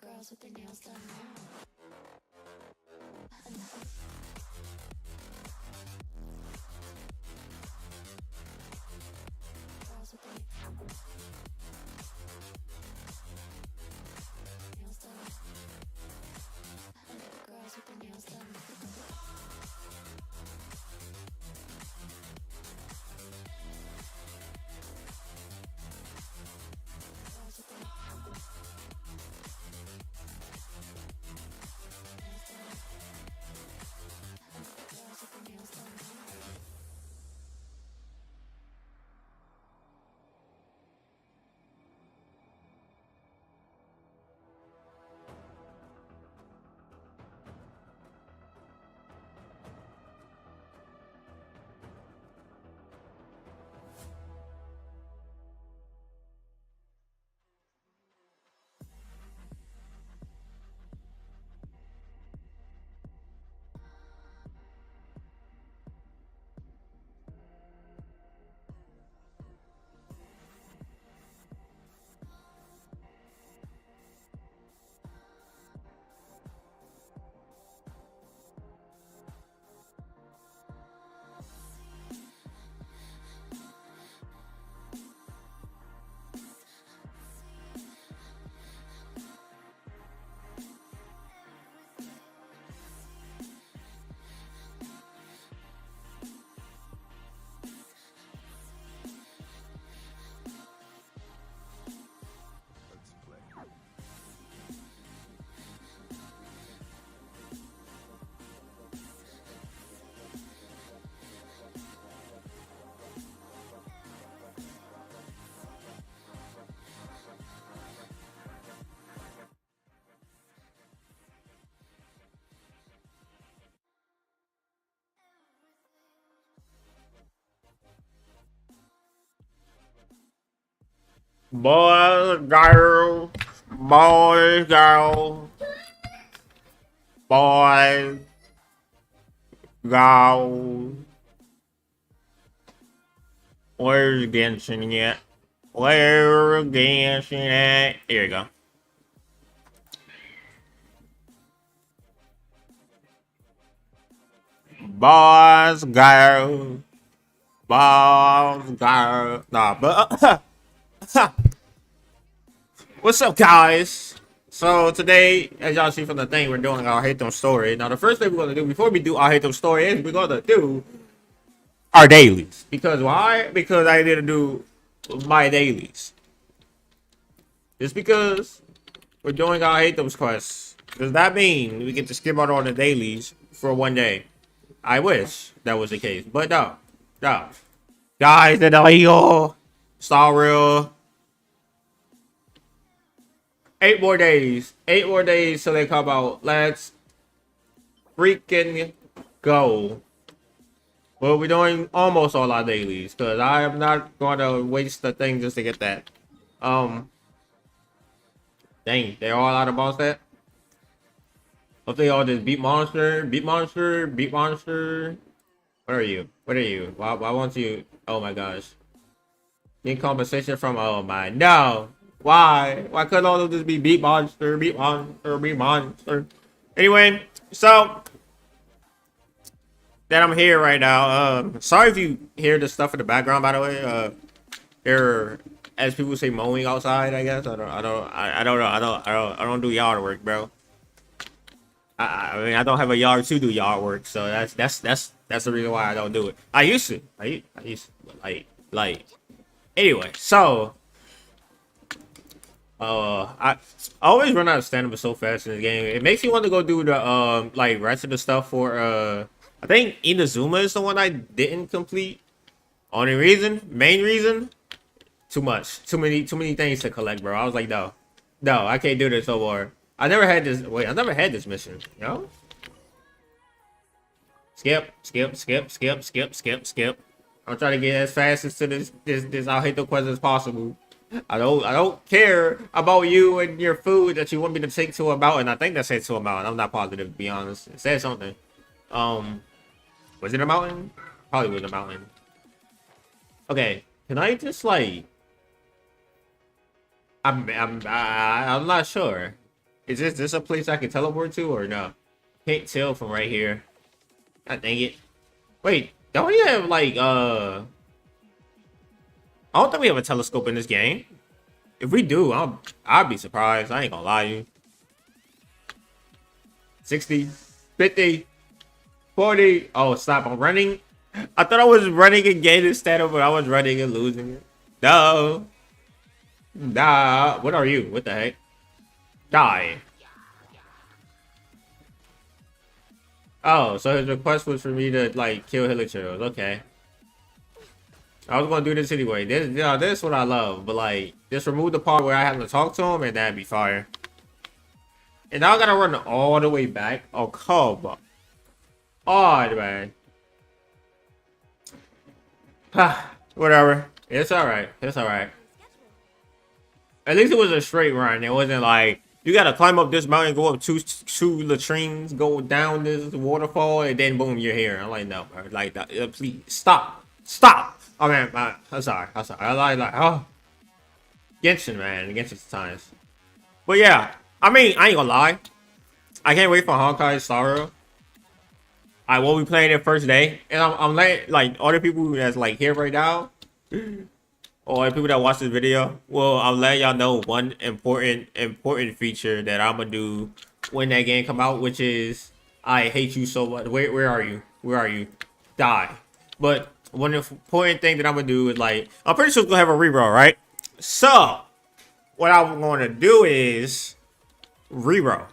Girls with their nails done now. Girls with their nails done. Girls with their nails done. Girls with their nails done. Boys, girls, boys, girls, boys, girls. Where's Genshin yet? Where's Genshin at? Here you go. Boys, girls, boys, girls. Nah, but what's up, guys? So today, as y'all see from the thing, we're doing our Hate Them story. Now, the first thing we're gonna do before we do our Hate Them story is we're gonna do our dailies. Because why? Because I didn't do my dailies. Just because we're doing our Hate Them's quests. Does that mean we get to skip out on the dailies for one day? I wish that was the case, but no. Guys, the illegal. Star real. 8 more days. 8 more days till they come out. Let's freaking go. Well, we're doing almost all our dailies because I am not going to waste the thing just to get that. Dang, they're all out of boss that. Hope they all just beat monster, beat monster, beat monster. What are you? What are you? Why won't you? Oh my gosh. Need compensation from, oh my, no. Why? Why couldn't all of this be beat monster, beat monster, beat monster? Anyway, so that I'm here right now. Sorry if you hear the stuff in the background, by the way. There, as people say, mowing outside, I guess. I don't do yard work, bro. I mean, I don't have a yard to do yard work, so that's the reason why I don't do it. I used to, like. Anyway, so I always run out of stamina so fast in this game. It makes me want to go do the like rest of the stuff for I think Inazuma is the one I didn't complete. Only reason, main reason, too many things to collect, bro. I was like, no, I can't do this no more. I never had this. Wait, I never had this mission. No. Skip. I'm trying to get as fast as to this ALHAITHAM quest as possible. I don't care about you and your food that you want me to take to a mountain. I think that said to a mountain. I'm not positive, to be honest. It said something. Was it a mountain? Probably was a mountain. Okay, can I just like? I'm not sure. Is this a place I can teleport to or no? Can't tell from right here. God dang it! Wait, don't we have like I don't think we have a telescope in this game. If we do, I'd be surprised. I ain't gonna lie to you. 60, 50, 40. Oh, stop! I'm running. I thought I was running and gaining stamina, but I was running and losing it. No. Nah. What are you? What the heck? Die. Oh, so his request was for me to like kill Hilichurls. Okay. I was gonna do this anyway. This is what I love, but like just remove the part where I have to talk to him and that'd be fire. And now I gotta run all the way back. Oh, come on. Oh, man. Whatever. It's alright. It's alright. At least it was a straight run. It wasn't like you gotta climb up this mountain, go up two latrines, go down this waterfall, and then boom, you're here. I'm like, no, bro. Like, please stop. Oh man, I'm sorry. I like oh, Genshin, man. Genshin times. But yeah, I mean, I ain't gonna lie. I can't wait for Honkai Star. I will be playing it first day, and I'm like all the people that's like here right now, or the people that watch this video. Well, I'll let y'all know one important feature that I'm gonna do when that game come out, which is I hate you so much. Where are you? Where are you? Die. But one important thing that I'm gonna do is like I'm pretty sure it's gonna have a reroll, right? So what I'm gonna do is reroll.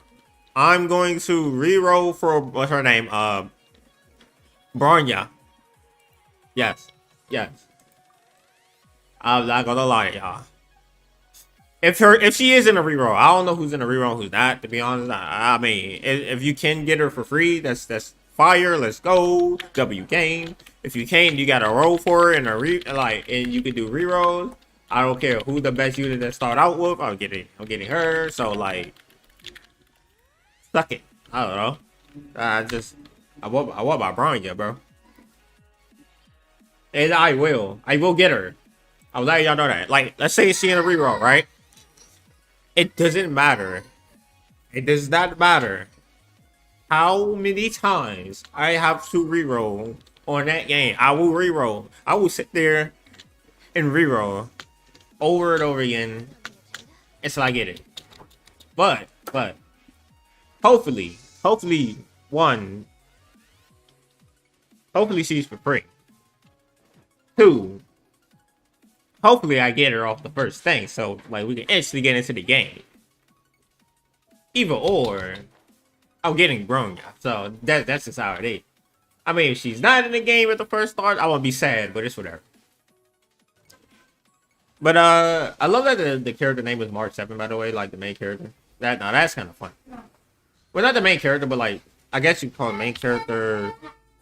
I'm going to reroll for what's her name? Bronya. Yes. I'm not gonna lie, y'all. If she is in a reroll, I don't know who's in a reroll, who's not. To be honest, I mean, if you can get her for free, that's fire. Let's go. W game. If you can't, you gotta roll for it and and you can do rerolls. I don't care who the best unit that start out with. I'm getting her. So like, suck it. I don't know. I want my Bronya, bro. And I will get her. I'll let y'all know that. Like, let's say she in a reroll, right? It doesn't matter. It does not matter how many times I have to reroll on that game. I will reroll. I will sit there and reroll over and over again until I get it. But hopefully she's for free. 2, hopefully I get her off the first thing, so like we can instantly get into the game. Either or, I'm getting Bronya, so that's just how it is. I mean, if she's not in the game at the first start, I won't be sad, but it's whatever. But I love that the character name is Mark 7, by the way, like the main character. That's kind of fun. Well, not the main character, but like I guess you call it main character.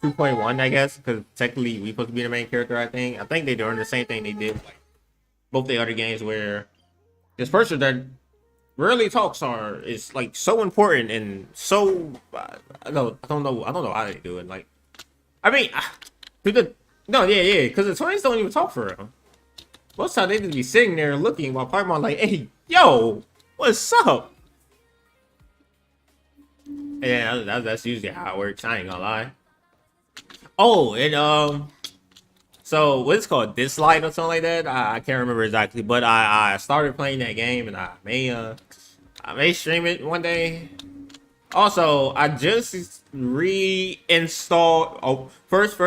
2.1, I guess, because technically we supposed to be the main character. I think they're doing the same thing they did with, like, both the other games where this person that rarely talks is like so important and so I don't know how they do it. Like, I mean, no, yeah, because the twins don't even talk for real. Most time they just be sitting there looking while Paimon like, hey, yo, what's up? Yeah, that's usually how it works. I ain't gonna lie. Oh, and so what's it called, Dislike or something like that? I can't remember exactly, but I started playing that game and I may stream it one day. Also, I just reinstalled. Oh, first,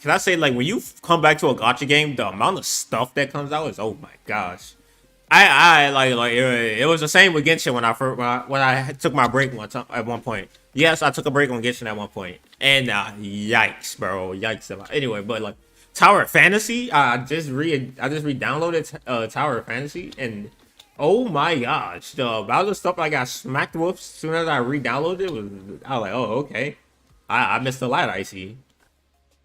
can I say, like, when you come back to a gacha game, the amount of stuff that comes out is, oh my gosh. I like it was the same with Genshin when I took my break at one point. Yes, I took a break on Genshin at one point, and yikes, bro, yikes. Anyway, but like Tower of Fantasy, I just re-downloaded Tower of Fantasy, and oh my gosh, the amount of stuff I got smacked with as soon as I re-downloaded it I was like, oh okay, I missed a lot. I see,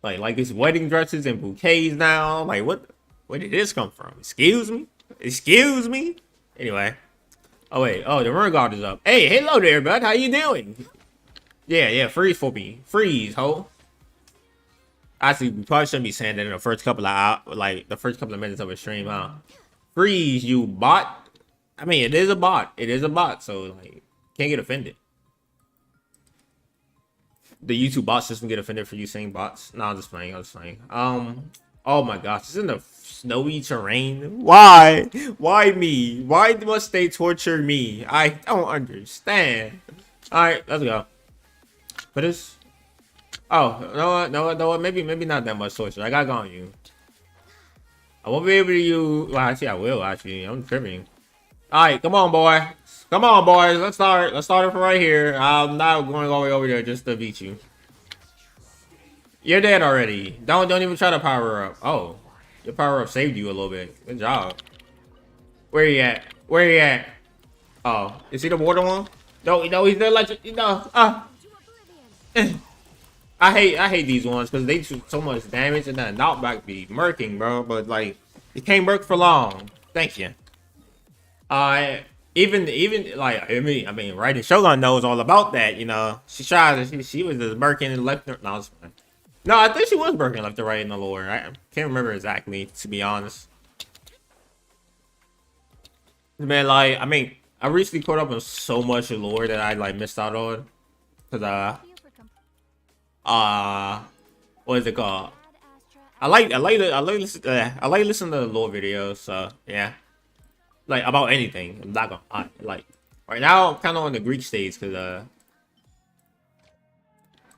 like these wedding dresses and bouquets now. Like where did this come from? Excuse me. Anyway. Oh wait. Oh, the run guard is up. Hey, hello there, bud. How you doing? Yeah. Freeze for me. Freeze, ho. Actually, we probably shouldn't be saying that in the first couple of the first couple of minutes of a stream, huh? Freeze, you bot. I mean, it is a bot. So like, can't get offended. The YouTube bot system get offended for you saying bots. No, I'm just playing. Oh my gosh, it's in the snowy terrain. Why? Why me? Why must they torture me? I don't understand. Alright, let's go. But it's... Oh, no, maybe not that much torture. I got on you. I won't be able to use... Well, actually, I will, actually. I'm tripping. Alright, come on, boy. Come on, boys. Let's start it from right here. I'm not going all the way over there just to beat you. You're dead already. Don't even try to power up. Oh, your power up saved you a little bit. Good job. Where you at? Oh, is he the water one? No, he's the electric. I hate these ones because they do so much damage and that knockback be murking, bro. But like, it can't work for long. Thank you. Even like I mean, right? And Shogun knows all about that. You know, she was just murking and left. No, it's fine. No, I think she was working left to right in the lore. I can't remember exactly, to be honest. Man, like, I mean, I recently caught up on so much lore that I like missed out on. Cause what is it called? I like listening to lore videos. So yeah, like about anything. I'm not gonna lie. Like right now, I'm kind of on the Greek stage because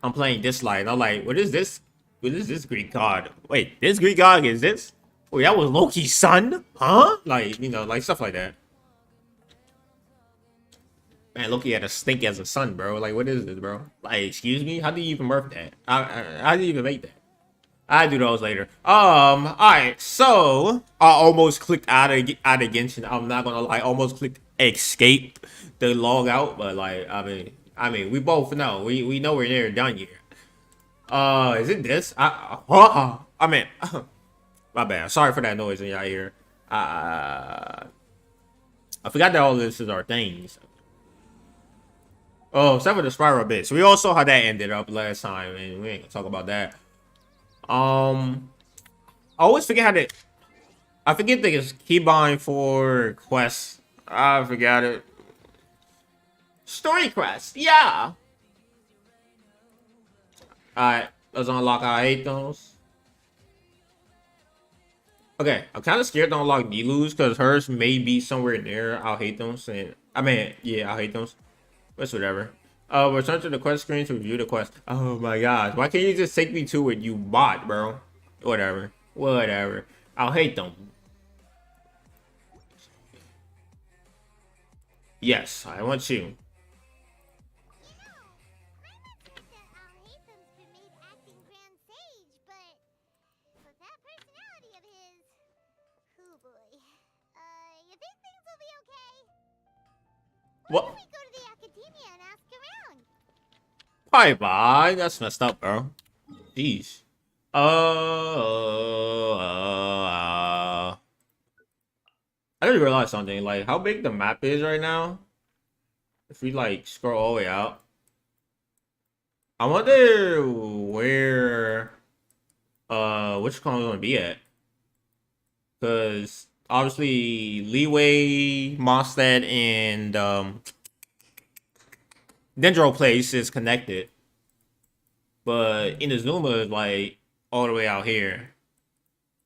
I'm playing Dislike, and I'm like, what is this? What is this Greek god? Wait, this Greek god is this? Wait, that was Loki's son? Huh? Like, you know, like stuff like that. Man, Loki had a stink as a son, bro. Like, what is this, bro? Like, excuse me? How do you even birth that? How do you even make that? I do those later. Alright, so I almost clicked out of Genshin. I'm not gonna lie, almost clicked escape to log out, but like, I mean, we both know. We know we're near done here. Is it this? I mean, my bad. Sorry for that noise in y'all ear. I forgot that all this is our things. Oh, except for the spiral bit. So we all saw how that ended up last time, and we ain't gonna talk about that. I always forget how to. I forget the keybind for quests. I forgot it. Story quest, yeah. Alright, let's unlock our ALHAITHAMs. Okay, I'm kind of scared to unlock Nilou's because hers may be somewhere near ALHAITHAMs. And I mean, yeah, ALHAITHAMs. But whatever. Return to the quest screen to review the quest. Oh my gosh, why can't you just take me to it, you bot, bro? Whatever. ALHAITHAM. Yes, I want you. What? Bye bye. That's messed up, bro. Jeez. I just realized something. Like how big the map is right now. If we like scroll all the way out, I wonder where which column is gonna be at. Because obviously Leeway, Mondstadt, and Dendro Place is connected, but Inazuma is like all the way out here.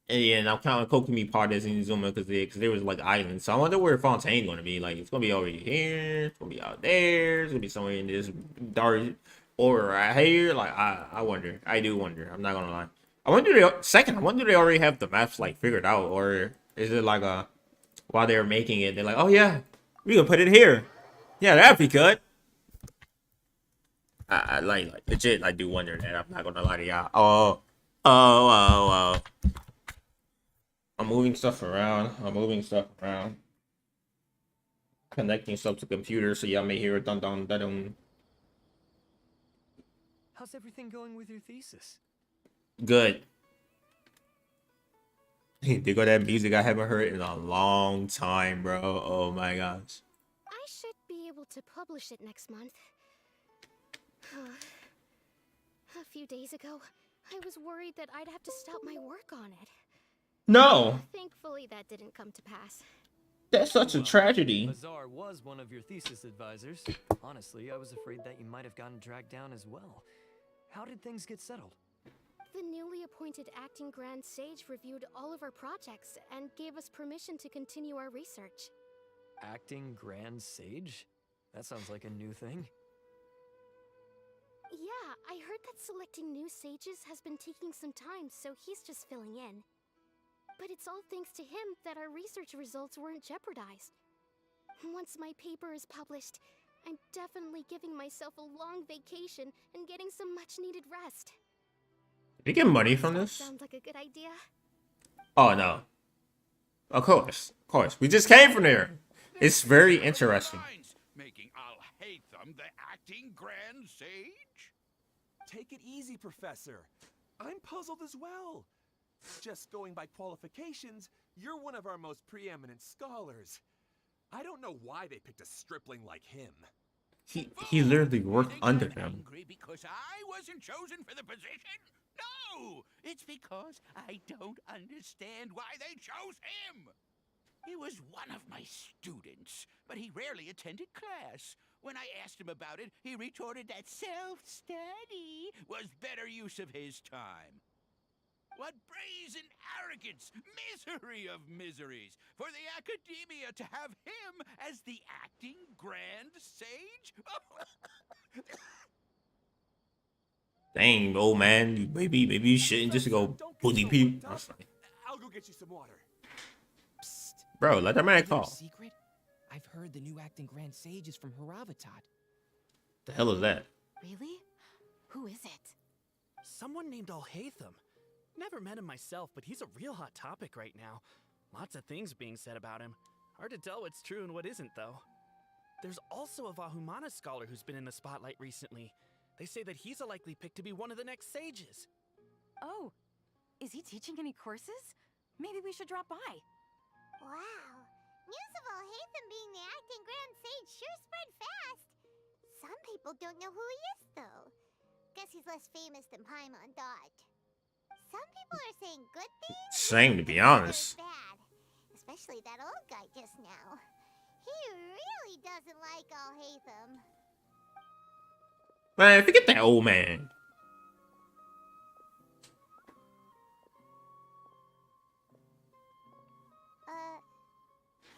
And I'm counting Kokumi part as Inazuma because there was like islands. So I wonder where Fontaine's gonna be. Like it's gonna be over here, it's gonna be out there, it's gonna be somewhere in this dark or right here. Like I wonder. I do wonder. I'm not gonna lie. I wonder they already have the maps like figured out, or is it like while they're making it, they're like, oh yeah, we can put it here. Yeah, that'd be good. I like legit. I do wonder that. I'm not gonna lie to y'all. Oh. I'm moving stuff around. Connecting stuff to computer, so y'all may hear it dun dun dun dun. How's everything going with your thesis? Good. They got that music I haven't heard in a long time, bro. Oh my gosh. I should be able to publish it next month. A few days ago, I was worried that I'd have to stop my work on it. No, Thankfully, that didn't come to pass. that's such a tragedy. Azar was one of your thesis advisors. Honestly, I was afraid that you might have gotten dragged down as well. How did things get settled? The newly appointed acting Grand Sage reviewed all of our projects and gave us permission to continue our research. Acting Grand Sage? That sounds like a new thing. Yeah, I heard that selecting new sages has been taking some time, so he's just filling in. But it's all thanks to him that our research results weren't jeopardized. Once my paper is published, I'm definitely giving myself a long vacation and getting some much-needed rest. Did you get money from this? Sounds like a good idea. Oh no. Of course. We just came from there. It's very interesting. Making ALHAITHAM the acting Grand Sage? Take it easy, Professor. I'm puzzled as well. Just going by qualifications, you're one of our most preeminent scholars. I don't know why they picked a stripling like him. He literally worked under them. Angry because I wasn't chosen for the position? No! It's because I don't understand why they chose him! He was one of my students, but he rarely attended class. When I asked him about it, he retorted that self-study was better use of his time. What brazen arrogance! Misery of miseries! For the academia to have him as the acting Grand Sage? Dang, old man, maybe you shouldn't just go bully people. I'll go get you some water. Psst. Bro, let that man Hear a call. secret? I've heard the new acting Grand Sage is from Haravatat. The hell is that? Really? Who is it? Someone named ALHAITHAM. Never met him myself, but he's a real hot topic right now. Lots of things being said about him. Hard to tell what's true and what isn't, though. There's also a Vahumana scholar who's been in the spotlight recently. They say that he's a likely pick to be one of the next sages. Oh, is he teaching any courses? Maybe we should drop by. Wow. News of ALHAITHAM being the acting Grand Sage sure spread fast. Some people don't know who he is, though. Guess he's less famous than Paimon Dot. Some people are saying good things. Same, to be honest. Bad. Especially that old guy just now. He really doesn't like ALHAITHAM. Man, forget that old man.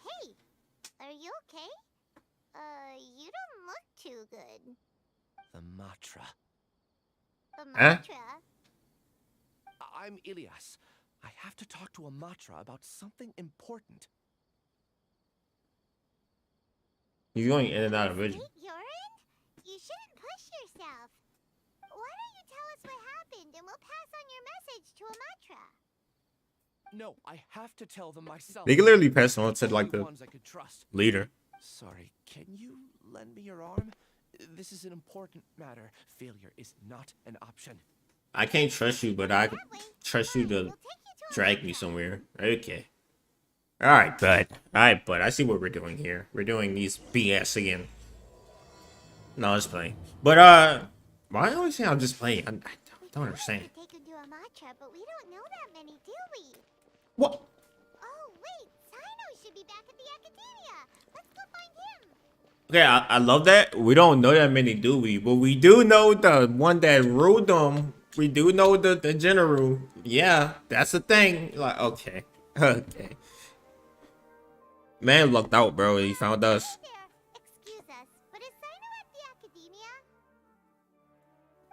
Hey, are you okay? You don't look too good. The Matra. The Huh? mantra? I'm Ilias. I have to talk to a Matra about something important. He's going in and out of vision. Wait, Yorin? You shouldn't push yourself. Why don't you tell us what happened and we'll pass on your message to a Matra? No, I have to tell them myself. They can literally pass on to like Only the ones I could trust. leader. Sorry, can you lend me your arm? This is an important matter. Failure is not an option. I can't trust you, but I can That way. trust you Hurry, to we'll take you to drag me Amatra. somewhere. Okay. Alright, bud. Alright, bud. I see what we're doing here. We're doing these BS again. No, I'm just playing. But, why do I always say I'm just playing? I don't understand. We take you to Amatra, but we don't know that many, do we? What? Oh, wait. Sino should be back at the academia. Let's go find him. Okay, I love that. We don't know that many, do we? But we do know the one that ruled them. We do know the general. Yeah, that's the thing. Like, okay. Okay. Man lucked out, bro. He found us. There. Excuse us, but is Sino at the academia?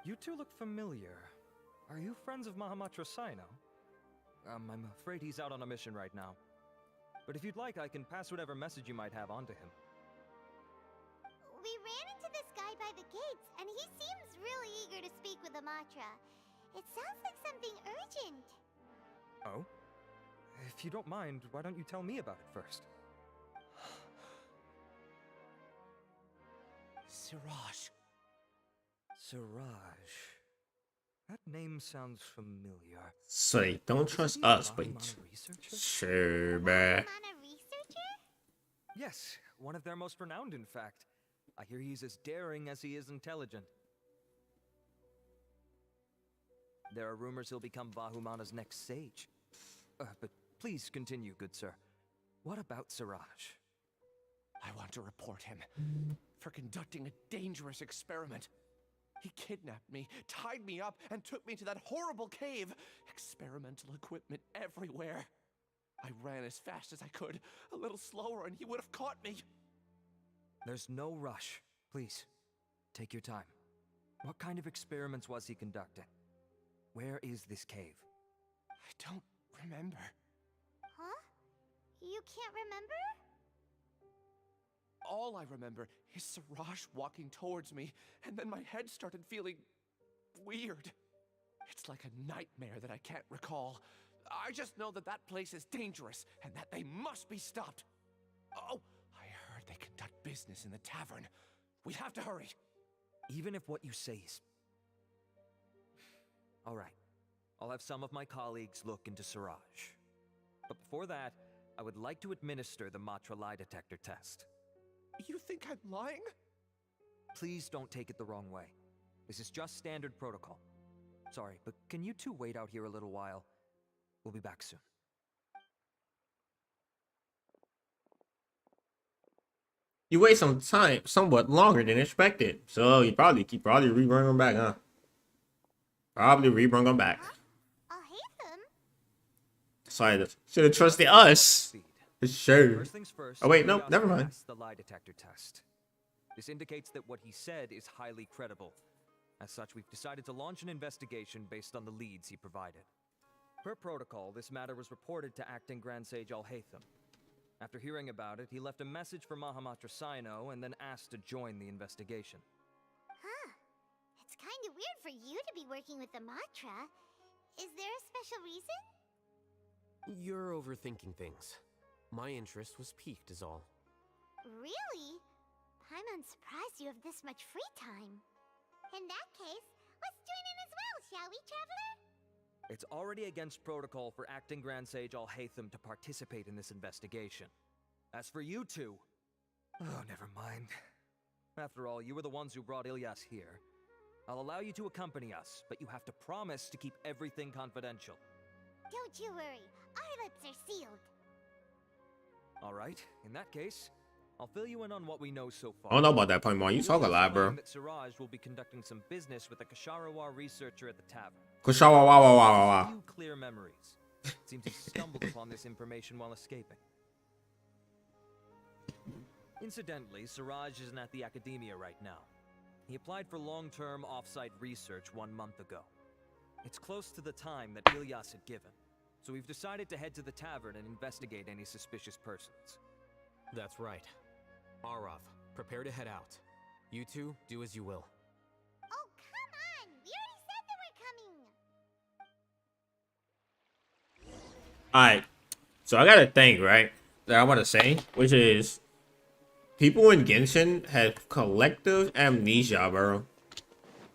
You two look familiar. Are you friends of Mahamatra Sino? I'm afraid he's out on a mission right now. But if you'd like, I can pass whatever message you might have on to him. We ran into this guy by the gates, and he seems really eager to speak with Amatra. It sounds like something urgent. Oh? If you don't mind, why don't you tell me about it first? Siraj. Siraj. That name sounds familiar. Say, don't trust Isn't he a us, but Rahimana researcher? sure, bruh. I'm a researcher? Yes, one of their most renowned, in fact. I hear he's as daring as he is intelligent. There are rumors he'll become Vahumana's next sage. But please continue, good sir. What about Siraj? I want to report him for conducting a dangerous experiment. He kidnapped me, tied me up, and took me to that horrible cave. Experimental equipment everywhere. I ran as fast as I could, a little slower, and he would have caught me. There's no rush. Please, take your time. What kind of experiments was he conducting? Where is this cave? I don't remember. Huh? You can't remember? All I remember is Siraj walking towards me, and then my head started feeling weird. It's like a nightmare that I can't recall. I just know that that place is dangerous, and that they must be stopped. Oh, I heard they conduct business in the tavern. We have to hurry. Even if what you say is... All right. I'll have some of my colleagues look into Siraj. But before that, I would like to administer the Matra lie detector test. You think I'm lying? Please don't take it the wrong way. This is just standard protocol. Sorry, but can you two wait out here a little while? We'll be back soon. You wait some time, somewhat longer than expected. So you probably re-bring them back, huh? Probably re-bring them back. ALHAITHAM? Sorry, should have trusted us. Speed. Sure. First things first. Oh wait, no, Curiosity never mind. passed the lie detector test. This indicates that what he said is highly credible. As such, we've decided to launch an investigation based on the leads he provided. Per protocol, this matter was reported to Acting Grand Sage ALHAITHAM. After hearing about it, he left a message for Mahamatra Sino and then asked to join the investigation. Huh. It's kind of weird for you to be working with Amatra. Is there a special reason? You're overthinking things. My interest was piqued is all. Really? I'm unsurprised you have this much free time. In that case, let's join in as well, shall we, Traveler? It's already against protocol for Acting Grand Sage ALHAITHAM to participate in this investigation. As for you two... Oh, never mind. After all, you were the ones who brought Ilyas here. I'll allow you to accompany us, but you have to promise to keep everything confidential. Don't you worry. Our lips are sealed. All right, in that case, I'll fill you in on what we know so far. I don't know about that, Paimon. You talk a lot, bro. That Siraj will be conducting some business with a Kasharawa researcher at the tavern. Kushawa, wow, wow, wow, wow. Few clear memories. It seems he stumbled upon this information while escaping. Incidentally, Siraj isn't at the academia right now. He applied for long-term off-site research 1 month ago. It's close to the time that Ilyas had given, so we've decided to head to the tavern and investigate any suspicious persons. That's right. Arav, prepare to head out. You two, do as you will. Oh, come on! We already said that we're coming! Alright. So I got a thing, right? That I want to say, which is people in Genshin have collective amnesia, bro.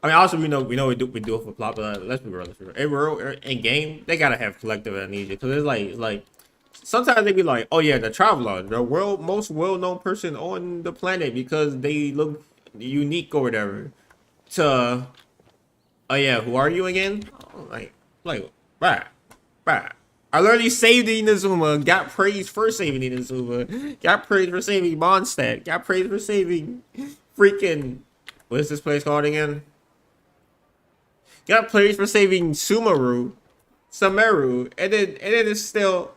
I mean, also we do it for plot, but let's be real. In real in game, they gotta have collective amnesia because it's like sometimes they be like, oh yeah, the traveler, the most well-known person on the planet because they look unique or whatever. To oh yeah, who are you again? Oh, bruh. I literally saved Inazuma, got praised for saving Inazuma, got praised for saving Mondstadt, got praised for saving freaking what's this place called again? Got praised for saving Sumeru, and then it's still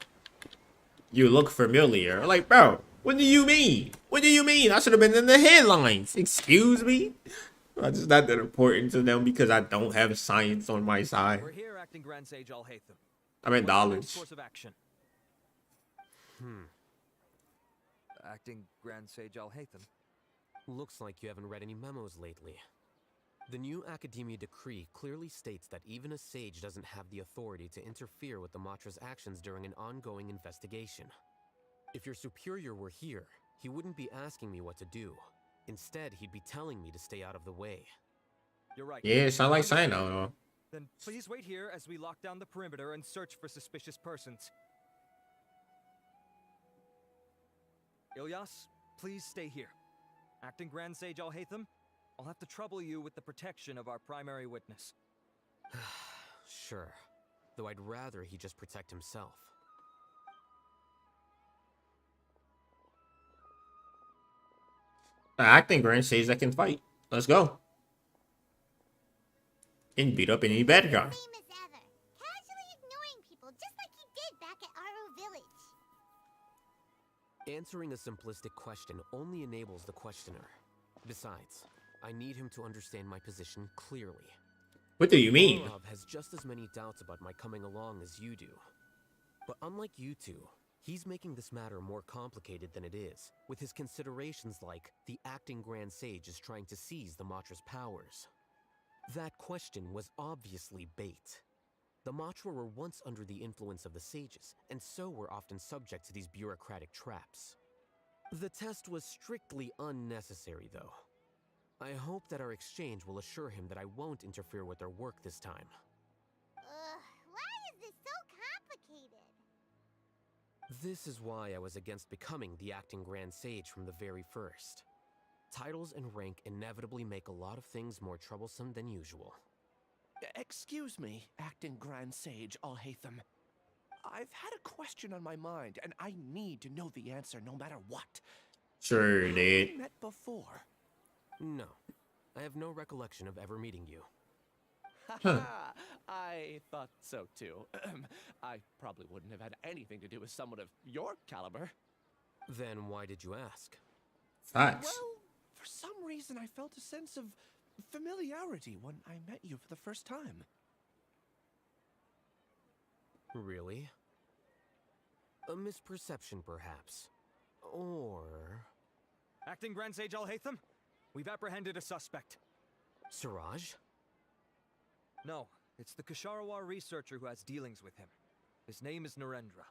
you look familiar. Like, bro, what do you mean? What do you mean? I should have been in the headlines. Excuse me? I'm just not that important to them because I don't have science on my side. We're here, acting Grand Sage ALHAITHAM. I mean What's the next dollars. course of action? Acting Grand Sage ALHAITHAM. Looks like you haven't read any memos lately. The new Academia decree clearly states that even a sage doesn't have the authority to interfere with the Matra's actions during an ongoing investigation. If your superior were here, he wouldn't be asking me what to do. Instead, he'd be telling me to stay out of the way. You're right. Yeah, it sounds like Sino. Then please wait here as we lock down the perimeter and search for suspicious persons. Ilyas, please stay here. Acting Grand Sage ALHAITHAM, I'll have to trouble you with the protection of our primary witness. Sure, though I'd rather he just protect himself. Acting Grand Sage that can fight. Let's go. And beat up any bad guy. Same as ever. Casually ignoring people just like he did back at Aro Village. Answering a simplistic question only enables the questioner. Besides, I need him to understand my position clearly. What do you mean? Orov has just as many doubts about my coming along as you do. But unlike you two, he's making this matter more complicated than it is, with his considerations like the acting Grand Sage is trying to seize the Matra's powers. That question was obviously bait. The Matra were once under the influence of the sages, and so were often subject to these bureaucratic traps. The test was strictly unnecessary, though. I hope that our exchange will assure him that I won't interfere with their work this time. Why is this so complicated? This is why I was against becoming the acting Grand Sage from the very first. Titles and rank inevitably make a lot of things more troublesome than usual. Excuse me, acting Grand Sage ALHAITHAM. I've had a question on my mind, and I need to know the answer no matter what. Sure, Have dude. we met before? No, I have no recollection of ever meeting you. Haha, I thought so too. I probably wouldn't have had anything to do with someone of your caliber. Then why did you ask? Facts. Well, for some reason I felt a sense of familiarity when I met you for the first time. Really? A misperception, perhaps. Or... Acting Grand Sage ALHAITHAM, we've apprehended a suspect. Siraj? No, it's the Ksharawar researcher who has dealings with him. His name is Narendra.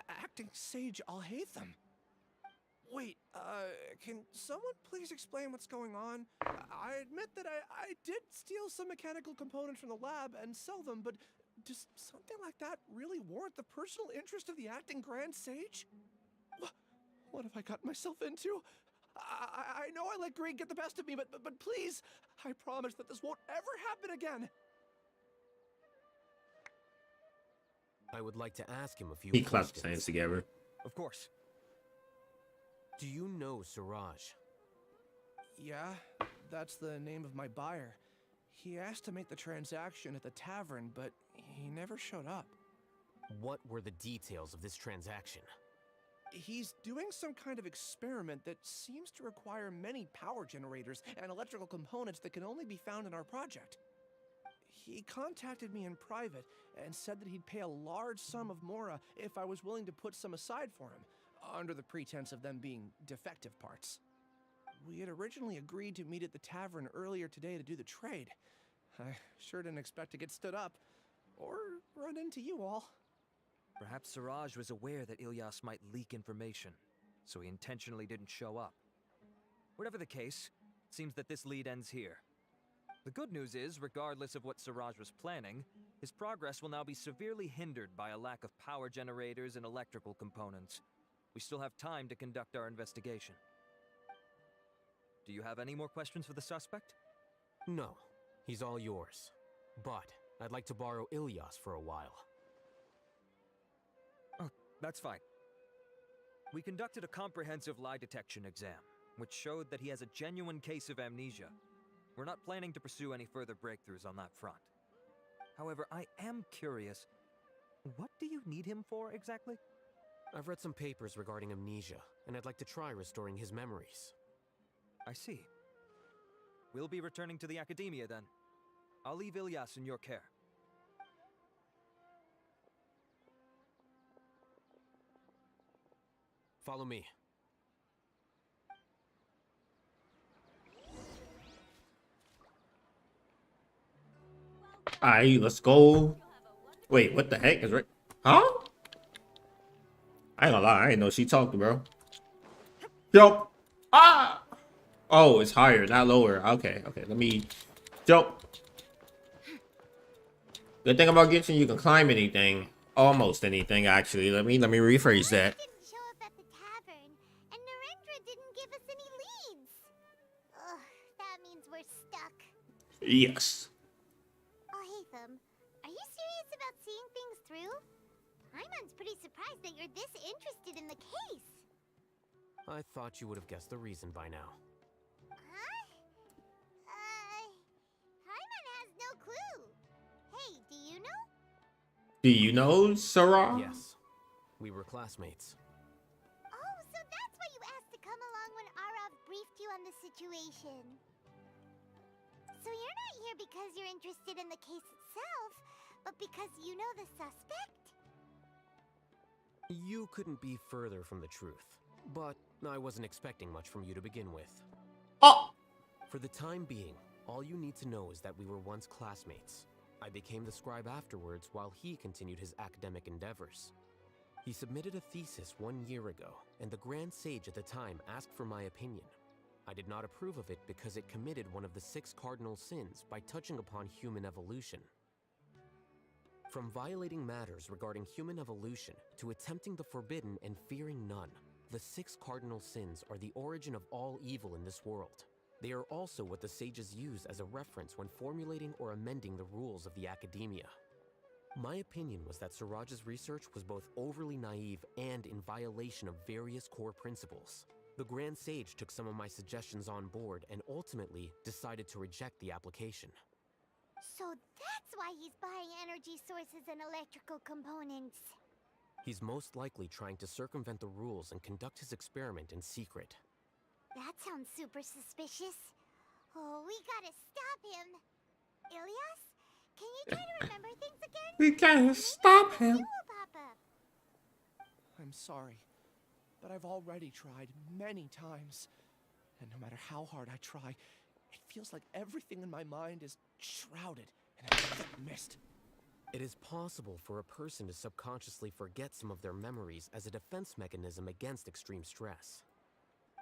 Acting Sage ALHAITHAM. Wait, can someone please explain what's going on? I admit that I did steal some mechanical components from the lab and sell them, but does something like that really warrant the personal interest of the acting Grand Sage? What have I gotten myself into? I know I let greed get the best of me, but please, I promise that this won't ever happen again. I would like to ask him a few He clapped his questions. hands together. Of course. Do you know Siraj? Yeah, that's the name of my buyer. He asked to make the transaction at the tavern, but he never showed up. What were the details of this transaction? He's doing some kind of experiment that seems to require many power generators and electrical components that can only be found in our project. He contacted me in private and said that he'd pay a large sum of Mora if I was willing to put some aside for him, under the pretense of them being defective parts. We had originally agreed to meet at the tavern earlier today to do the trade. I sure didn't expect to get stood up, or run into you all. Perhaps Siraj was aware that Ilyas might leak information, so he intentionally didn't show up. Whatever the case, it seems that this lead ends here. The good news is, regardless of what Siraj was planning, his progress will now be severely hindered by a lack of power generators and electrical components. We still have time to conduct our investigation. Do you have any more questions for the suspect? No, he's all yours. But I'd like to borrow Ilyas for a while. Oh, that's fine. We conducted a comprehensive lie detection exam, which showed that he has a genuine case of amnesia. We're not planning to pursue any further breakthroughs on that front. However, I am curious, what do you need him for exactly? I've read some papers regarding amnesia, and I'd like to try restoring his memories. I see. We'll be returning to the academia then. I'll leave Ilyas in your care. Follow me. Alright, let's go. Wait, what the heck is right? Huh? I ain't gonna lie, I didn't know she talked, bro. Jump. Ah! Oh, it's higher, not lower. Okay, okay, let me jump. Good thing about Genshin, you can climb anything. Almost anything, actually. Let me rephrase that. Didn't show up at the tavern, and Narendra didn't give us any leads. Ugh, that means we're stuck. Yes. ALHAITHAM, are you serious about seeing things through? Paimon's pretty surprised that you're this interested in the case. I thought you would have guessed the reason by now. Huh? Paimon has no clue. Hey, do you know? Do you know Sarah? Yes. We were classmates. Oh, so that's why you asked to come along when Arav briefed you on the situation. So you're not here because you're interested in the case itself, but because you know the suspect? You couldn't be further from the truth, but I wasn't expecting much from you to begin with. Oh! For the time being, all you need to know is that we were once classmates. I became the scribe afterwards while he continued his academic endeavors. He submitted a thesis 1 year ago, and the Grand Sage at the time asked for my opinion. I did not approve of it because it committed one of the 6 cardinal sins by touching upon human evolution. From violating matters regarding human evolution to attempting the forbidden and fearing none, the 6 cardinal sins are the origin of all evil in this world. They are also what the sages use as a reference when formulating or amending the rules of the academia. My opinion was that Siraj's research was both overly naive and in violation of various core principles. The Grand Sage took some of my suggestions on board and ultimately decided to reject the application. So that's why he's buying energy sources and electrical components. He's most likely trying to circumvent the rules and conduct his experiment in secret. That sounds super suspicious. Oh, we gotta stop him. Ilyas, can you try to remember things again? We gotta stop him. You will pop up. I'm sorry, but I've already tried many times. And no matter how hard I try, it feels like everything in my mind is shrouded in a thick mist. It is possible for a person to subconsciously forget some of their memories as a defense mechanism against extreme stress.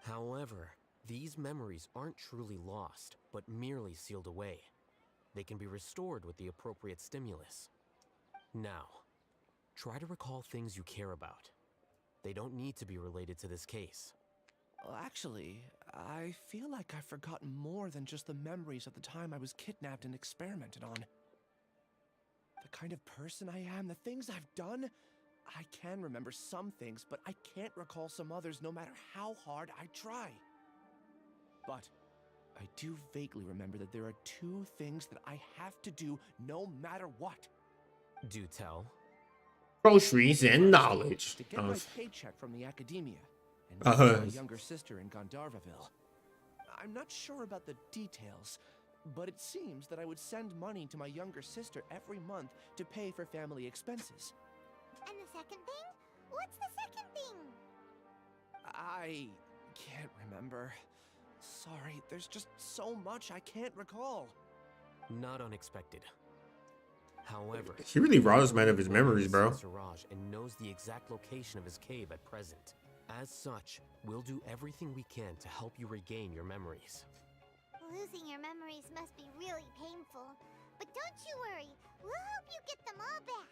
However, these memories aren't truly lost, but merely sealed away. They can be restored with the appropriate stimulus. Now, try to recall things you care about. They don't need to be related to this case. Well, actually, I feel like I've forgotten more than just the memories of the time I was kidnapped and experimented on. The kind of person I am, the things I've done, I can remember some things, but I can't recall some others no matter how hard I try. But I do vaguely remember that there are 2 things that I have to do no matter what. Do tell. Groceries and knowledge. To get my paycheck from the academia and Uh-huh. my younger sister in Gandharvaville. I'm not sure about the details, but it seems that I would send money to my younger sister every month to pay for family expenses. And the second thing? What's the second thing? I can't remember. Sorry, there's just so much I can't recall. Not unexpected. However, He really robbed this man of his memories, he's bro. seen Siraj and knows the exact location of his cave at present. As such, we'll do everything we can to help you regain your memories. Losing your memories must be really painful. But don't you worry, we'll help you get them all back.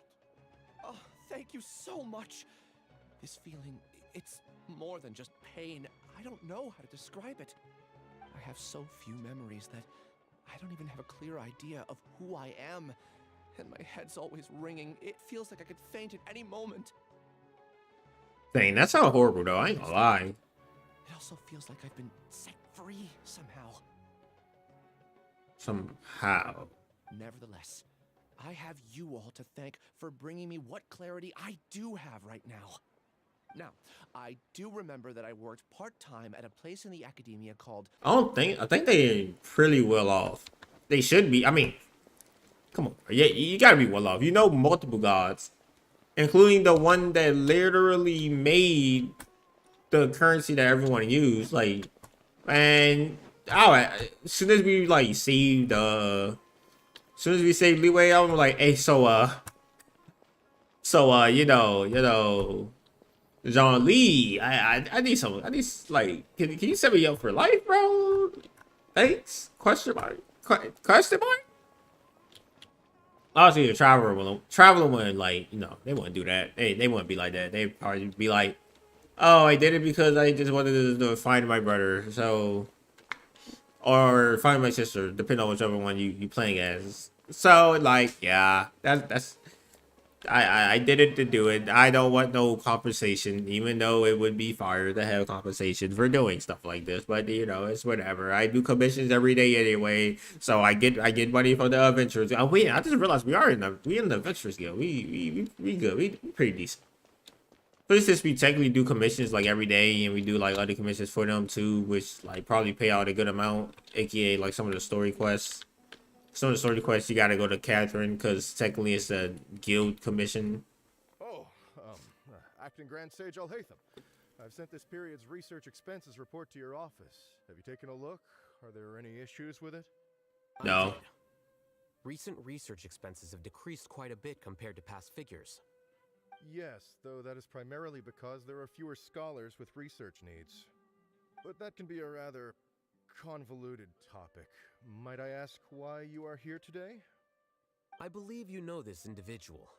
Oh, thank you so much. This feeling, it's more than just pain. I don't know how to describe it. I have so few memories that I don't even have a clear idea of who I am. And my head's always ringing. It feels like I could faint at any moment. Dang, that sounds horrible though. I ain't gonna lie. It also feels like I've been set free somehow. Somehow. Nevertheless, I have you all to thank for bringing me what clarity I do have right now. Now, I do remember that I worked part-time at a place in the academia called... I think they pretty well off. They should be. I mean, come on. Yeah, you gotta be well off. You know multiple gods, including the one that literally made the currency that everyone used. Like, and as soon as we like saved as soon as we saved Leeway, I'm like, hey, you know, Jean Lee, I need like, can you set me up for life, bro? Thanks? Question mark? Question mark? Obviously, the traveler wouldn't, like, you know, they wouldn't do that. They wouldn't be like that. They'd probably be like, oh, I did it because I just wanted to find my brother, so, or find my sister, depending on whichever one you playing as. So, like, yeah, that's I did it to do it. I don't want no compensation, even though it would be fire to have compensation for doing stuff like this. But you know, it's whatever. I do commissions every day anyway, so I get money from the adventures. Oh wait, I just realized we in the adventurers guild. We good. We pretty decent. But it's just we technically do commissions like every day, and we do like other commissions for them too, which like probably pay out a good amount, aka like some of the story quests. Some of the story quests you gotta go to Catherine because technically it's a guild commission. Oh, Acting Grand Sage ALHAITHAM. I've sent this period's research expenses report to your office. Have you taken a look? Are there any issues with it? No. Recent research expenses have decreased quite a bit compared to past figures. Yes, though that is primarily because there are fewer scholars with research needs. But that can be a rather convoluted topic. Might I ask why you are here today? I believe you know this individual.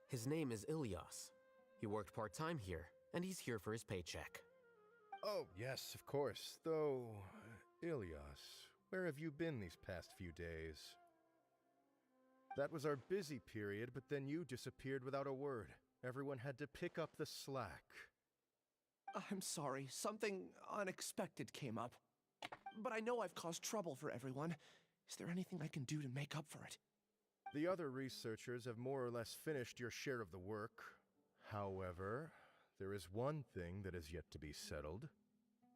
His name is Ilias. He worked part-time here, and he's here for his paycheck. Oh, yes, of course. Though, Ilias, where have you been these past few days? That was our busy period, but then you disappeared without a word. Everyone had to pick up the slack. I'm sorry, something unexpected came up. But I know I've caused trouble for everyone. Is there anything I can do to make up for it? The other researchers have more or less finished your share of the work. However, there is one thing that is yet to be settled.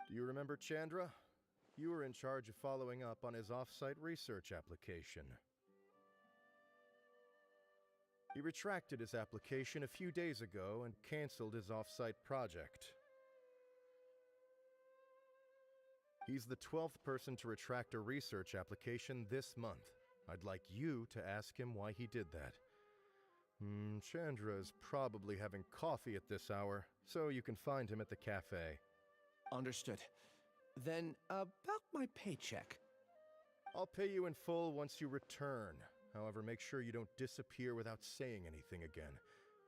Do you remember Chandra? You were in charge of following up on his off-site research application. He retracted his application a few days ago and canceled his off-site project. He's the 12th person to retract a research application this month. I'd like you to ask him why he did that. Chandra is probably having coffee at this hour, so you can find him at the cafe. Understood. Then, about my paycheck. I'll pay you in full once you return. However, make sure you don't disappear without saying anything again.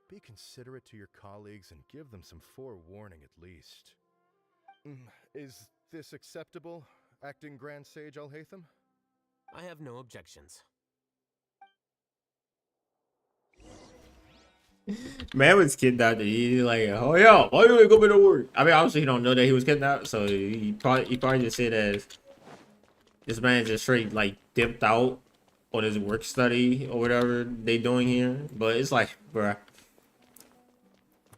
Be considerate to your colleagues and give them some forewarning at least. Is this acceptable, Acting Grand Sage ALHAITHAM? I have no objections. Man was kidnapped. He's like, oh yeah, why you ain't coming to work? I mean, obviously he don't know that he was kidnapped, so he probably just said as this man just straight like dipped out on his work study or whatever they doing here. But it's like, bruh,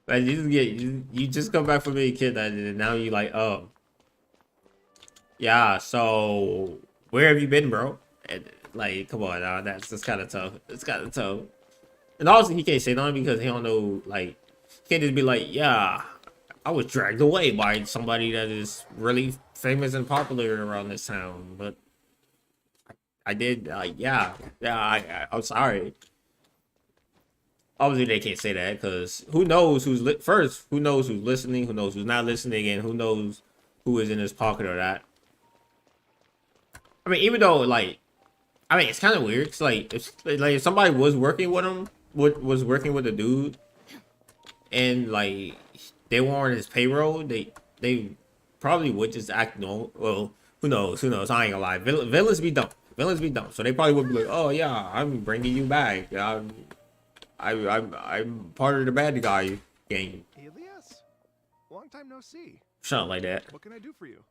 like you just come back from being kidnapped and now you like, oh yeah, so where have you been, bro? And, like, come on, that's kind of tough. It's kind of tough. And also, he can't say nothing because he don't know, like, he can't just be like, yeah, I was dragged away by somebody that is really famous and popular around this town. But I did, like, yeah, I'm sorry. obviously they can't say that because who knows who's first? Who knows who's listening? Who knows who's not listening? And who knows who is in his pocket or that? I mean, even though like, I mean, it's kind of weird. It's like if somebody was working with him, was working with a dude, and like they were on his payroll, they probably would just act normal. Well, who knows? Who knows? I ain't gonna lie. Villains be dumb. Villains be dumb. So they probably would be like, oh yeah, I'm bringing you back. I'm part of the bad guy gang. Alias? Long time no see. Something like that. What can I do for you?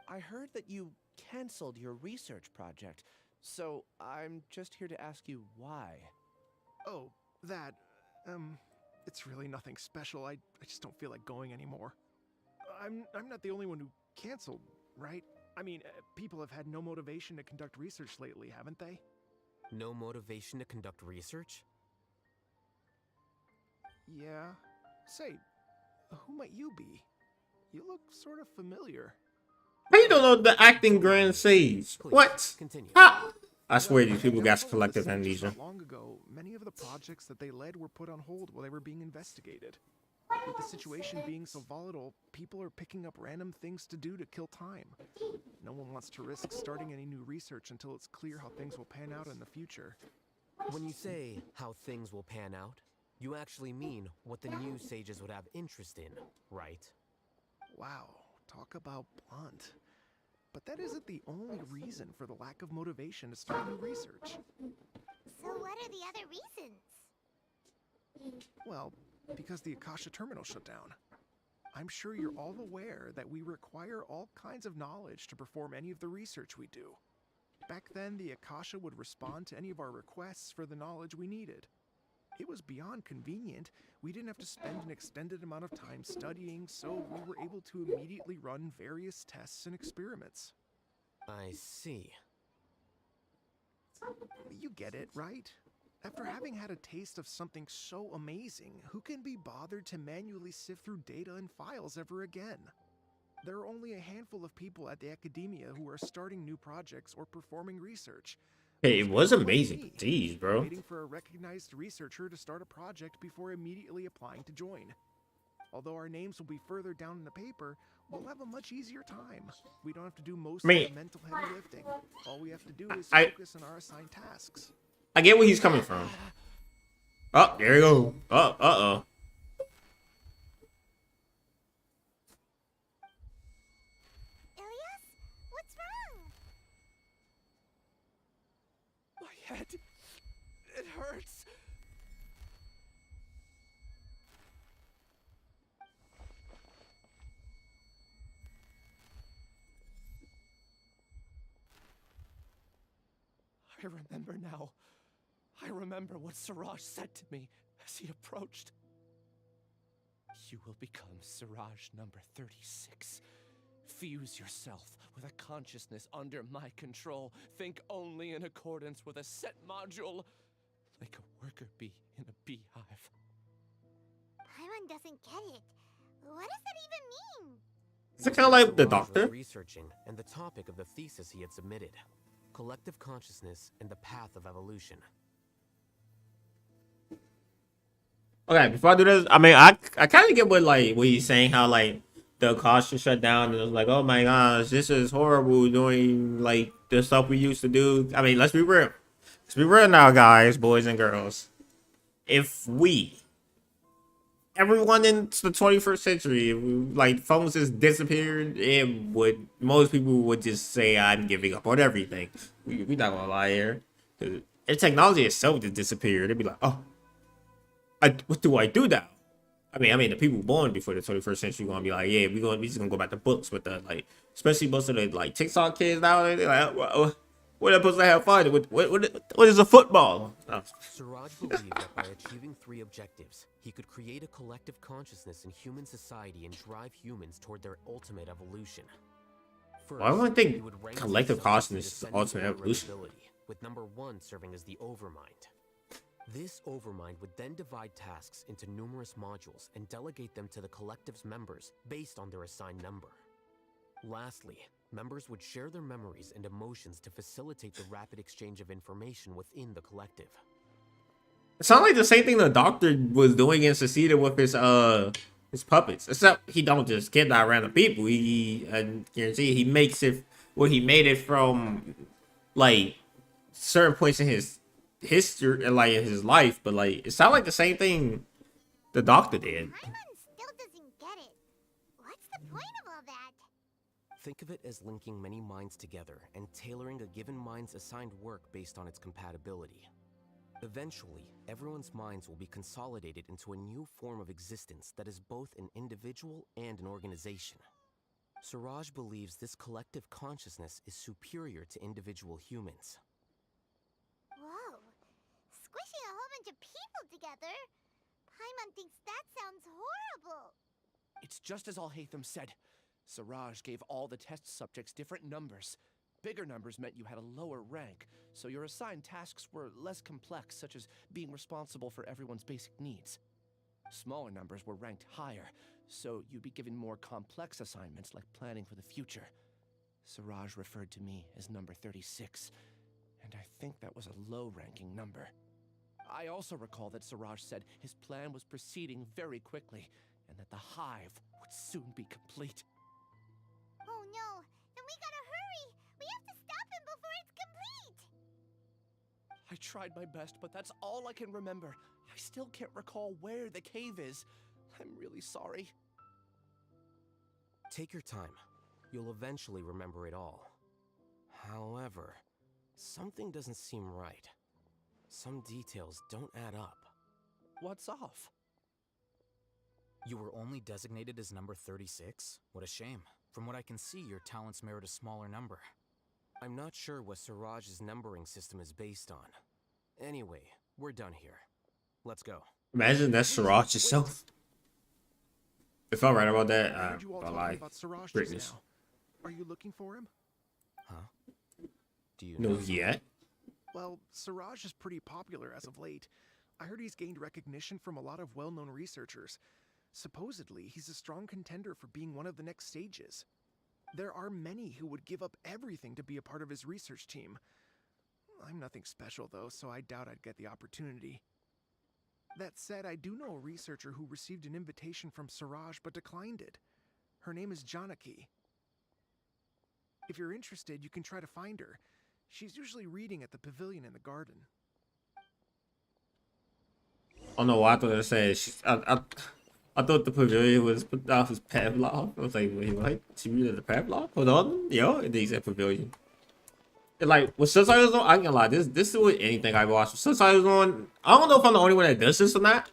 I heard that you canceled your research project, so I'm just here to ask you why. Oh, that, it's really nothing special. I just don't feel like going anymore. I'm not the only one who canceled, right? I mean, people have had no motivation to conduct research lately, haven't they? No motivation to conduct research? Yeah. Say, who might you be? You look sort of familiar. How you don't know the acting Grand Sage? Please, What? Continue. Ha! I swear these people got collective amnesia. Long ago, many of the projects that they led were put on hold while they were being investigated. With the situation being so volatile, people are picking up random things to do to kill time. No one wants to risk starting any new research until it's clear how things will pan out in the future. When you say how things will pan out, you actually mean what the new sages would have interest in, right? Wow, talk about blunt. But that isn't the only reason for the lack of motivation to start new research. So what are the other reasons? Well, because the Akasha terminal shut down. I'm sure you're all aware that we require all kinds of knowledge to perform any of the research we do. Back then, the Akasha would respond to any of our requests for the knowledge we needed. It was beyond convenient. We didn't have to spend an extended amount of time studying, so we were able to immediately run various tests and experiments. I see. You get it, right? After having had a taste of something so amazing, who can be bothered to manually sift through data and files ever again? There are only a handful of people at the academia who are starting new projects or performing research. Hey, it was amazing. Jeez, bro. Waiting for a recognized researcher to start a project before immediately applying to join. Although our names will be further down in the paper, we'll have a much easier time. We don't have to do most of the mental heavy lifting. All we have to do is focus on our assigned tasks. I get where he's coming from. Oh, there you go. Oh, uh-oh. Ilias? What's wrong? My head. It hurts. I remember now. I remember what Siraj said to me as he approached. You will become Siraj number 36. Fuse yourself with a consciousness under my control. Think only in accordance with a set module, like a worker bee in a beehive. Paimon doesn't get it. What does that even mean? Is it kind of like the Siraj was doctor? researching, and the topic of the thesis he had submitted: collective consciousness and the path of evolution. Okay, before I do this, I mean, I kind of get what he's saying, how like the Akasha shut down, and it was like, oh my gosh, this is horrible doing like the stuff we used to do. I mean, let's be real. Let's be real now, guys, boys and girls. If everyone in the 21st century, like phones just disappeared, most people would just say, I'm giving up on everything. We not gonna lie here. If technology itself just disappeared, they'd be like, oh, what do I do now? I mean, the people born before the 21st century gonna be like, yeah, we just gonna go back to books. But especially most of the like TikTok kids nowadays, they're like, what are they supposed to have fun? What is a football? Oh. Siraj believed that by achieving 3 objectives, he could create a collective consciousness in human society and drive humans toward their ultimate evolution. First, Why would I think he would rank collective himself consciousness in is the descending ultimate order of evolution? ability, with number 1 serving as the overmind. This overmind would then divide tasks into numerous modules and delegate them to the collective's members based on their assigned number. Lastly, members would share their memories and emotions to facilitate the rapid exchange of information within the collective. It sounds like the same thing the doctor was doing in Seceda with his puppets. Except he don't just kidnap random people. I guarantee he makes it he made it from like certain points in his history and like in his life, but like it sounds like the same thing the doctor did. Paimon still doesn't get it. What's the point of all that? Think of it as linking many minds together and tailoring a given mind's assigned work based on its compatibility. Eventually, everyone's minds will be consolidated into a new form of existence that is both an individual and an organization. Suraj believes this collective consciousness is superior to individual humans. Whoa. Squishing a whole bunch of people together? Paimon thinks that sounds horrible. It's just as ALHAITHAM said. Siraj gave all the test subjects different numbers. Bigger numbers meant you had a lower rank, so your assigned tasks were less complex, such as being responsible for everyone's basic needs. Smaller numbers were ranked higher, so you'd be given more complex assignments like planning for the future. Siraj referred to me as number 36, and I think that was a low-ranking number. I also recall that Siraj said his plan was proceeding very quickly, and that the hive would soon be complete. Oh no, then we gotta hurry! We have to stop him before it's complete! I tried my best, but that's all I can remember. I still can't recall where the cave is. I'm really sorry. Take your time. You'll eventually remember it all. However, something doesn't seem right. Some details don't add up. What's off? You were only designated as number 36? What a shame. From what I can see, your talents merit a smaller number. I'm not sure what Siraj's numbering system is based on. Anyway, we're done here. Let's go. Imagine that's Siraj itself. If I'm right about that, I heard you all I'll talking lie. about Siraj just Greatness. now. Are you looking for him? Huh? Do you No, know? yet? Well, Siraj is pretty popular as of late. I heard he's gained recognition from a lot of well-known researchers. Supposedly, he's a strong contender for being one of the next sages. There are many who would give up everything to be a part of his research team. I'm nothing special, though, so I doubt I'd get the opportunity. That said, I do know a researcher who received an invitation from Siraj but declined it. Her name is Janaki. If you're interested, you can try to find her. She's usually reading at the pavilion in the garden. Oh no, I thought it said I thought the pavilion was put off as Pavlov. I was like, wait, what? She read the Pavlov? Hold on, yo, and then he said pavilion. And like with subtitles on, I can't lie. This is with anything I watch with subtitles on. I don't know if I'm the only one that does this or not.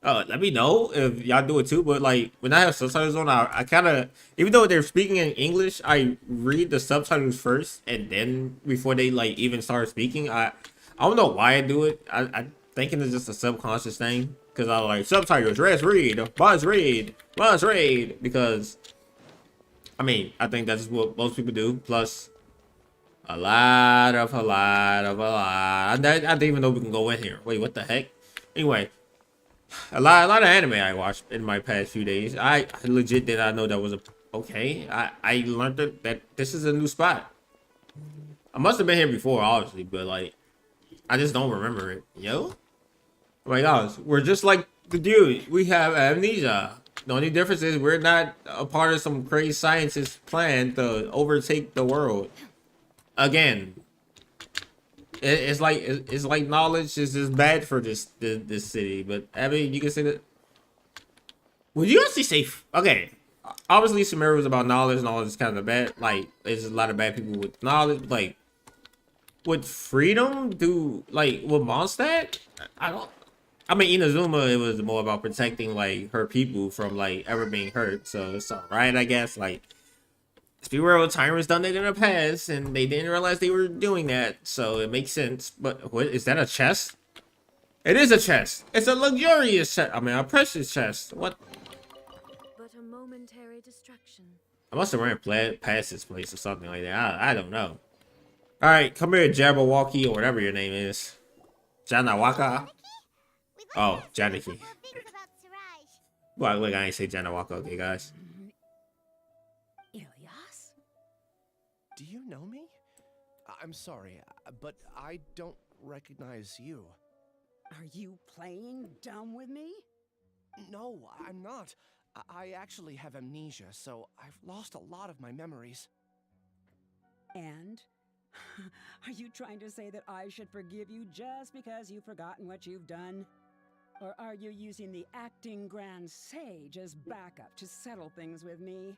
Let me know if y'all do it too. But like when I have subtitles on, I kind of, even though they're speaking in English, I read the subtitles first, and then before they like even start speaking, I don't know why I do it. I thinking it's just a subconscious thing because I like subtitles. Let's read, must read, must read. Because I mean, I think that's what most people do. Plus, a lot. I didn't even know we can go in here. Wait, what the heck? Anyway. A lot of anime I watched in my past few days. I legit did not know that was okay. I learned that this is a new spot. I must have been here before, obviously, but like I just don't remember it. Yo, oh my gosh, we're just like the dude. We have amnesia. The only difference is we're not a part of some crazy scientist's plan to overtake the world again. It's like knowledge is just bad for this city, but I mean you can say that. Would you actually say okay? Obviously, Samira was about knowledge. Knowledge is kind of bad. Like there's a lot of bad people with knowledge. Like would freedom do like with Mondstadt? I don't. I mean Inazuma, it was more about protecting like her people from like ever being hurt. So it's alright, I guess. Like. Be real, tyrants done it in the past, and they didn't realize they were doing that, so it makes sense. But what is that? A chest? It is a chest. It's a luxurious chest. I mean, a precious chest. What? But a momentary distraction. I must have ran past this place or something like that. I don't know. All right, come here, Jabberwocky, or whatever your name is. Janawaka. Oh, Janaki. Well, look, I ain't say Janawaka. Okay, guys. Do you know me? I'm sorry, but I don't recognize you. Are you playing dumb with me? No, I'm not. I actually have amnesia, so I've lost a lot of my memories. And? Are you trying to say that I should forgive you just because you've forgotten what you've done? Or are you using the acting Grand Sage as backup to settle things with me?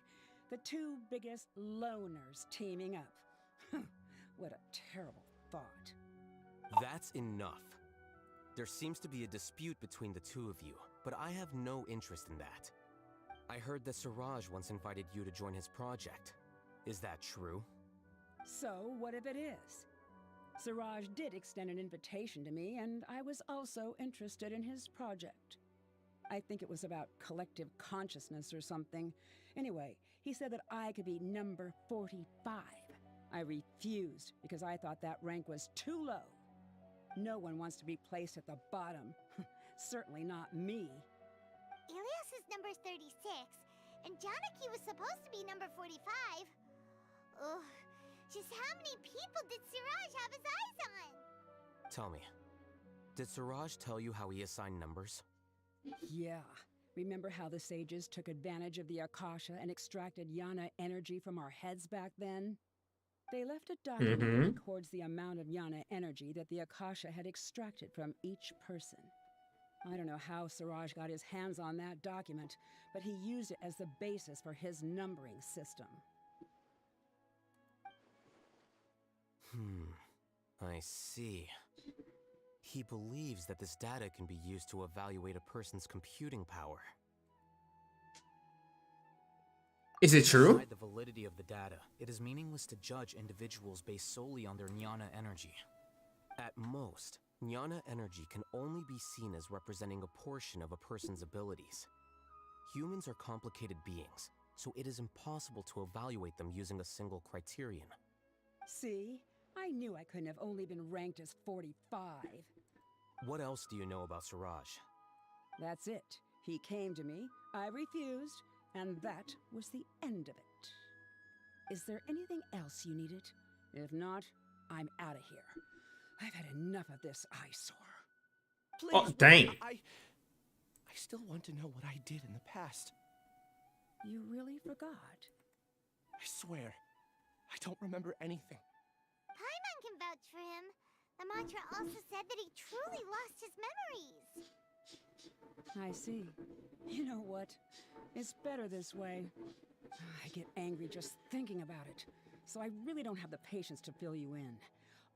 The two biggest loners teaming up. What a terrible thought. That's enough. There seems to be a dispute between the two of you, but I have no interest in that. I heard that Siraj once invited you to join his project. Is that true? So, what if it is? Siraj did extend an invitation to me, and I was also interested in his project. I think it was about collective consciousness or something. Anyway, he said that I could be number 45. I refused because I thought that rank was too low. No one wants to be placed at the bottom. Certainly not me. Ilias is number 36, and Janaki was supposed to be number 45. Ugh, just how many people did Siraj have his eyes on? Tell me, did Siraj tell you how he assigned numbers? Yeah. Remember how the sages took advantage of the Akasha and extracted Yana energy from our heads back then? They left a document that records the amount of Yana energy that the Akasha had extracted from each person. I don't know how Siraj got his hands on that document, but he used it as the basis for his numbering system. I see. He believes that this data can be used to evaluate a person's computing power. Is it true? Beside the validity of the data, it is meaningless to judge individuals based solely on their Jnana energy. At most, Jnana energy can only be seen as representing a portion of a person's abilities. Humans are complicated beings, so it is impossible to evaluate them using a single criterion. See? I knew I couldn't have only been ranked as 45. What else do you know about Siraj? That's it. He came to me, I refused, and that was the end of it. Is there anything else you needed? If not, I'm out of here. I've had enough of this eyesore. Please, Oh, dang. I still want to know what I did in the past. You really forgot? I swear, I don't remember anything. Paimon can vouch for him. The mantra also said that he truly lost his memories. I see. You know what? It's better this way. I get angry just thinking about it, so I really don't have the patience to fill you in.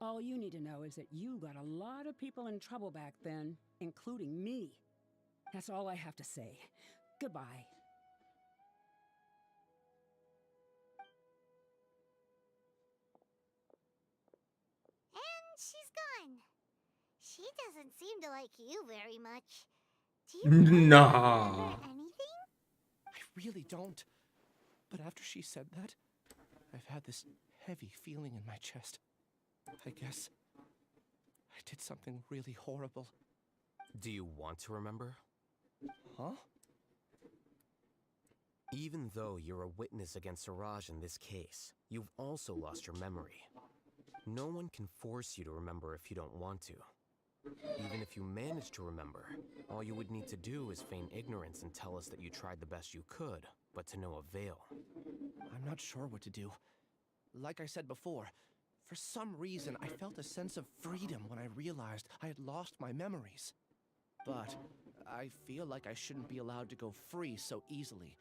All you need to know is that you got a lot of people in trouble back then, including me. That's all I have to say. Goodbye. And she's gone. She doesn't seem to like you very much. Do you Nah. remember anything? I really don't. But after she said that, I've had this heavy feeling in my chest. I guess I did something really horrible. Do you want to remember? Huh? Even though you're a witness against Siraj in this case, you've also lost your memory. No one can force you to remember if you don't want to. Even if you manage to remember, all you would need to do is feign ignorance and tell us that you tried the best you could, but to no avail. I'm not sure what to do. Like I said before, for some reason I felt a sense of freedom when I realized I had lost my memories. But I feel like I shouldn't be allowed to go free so easily.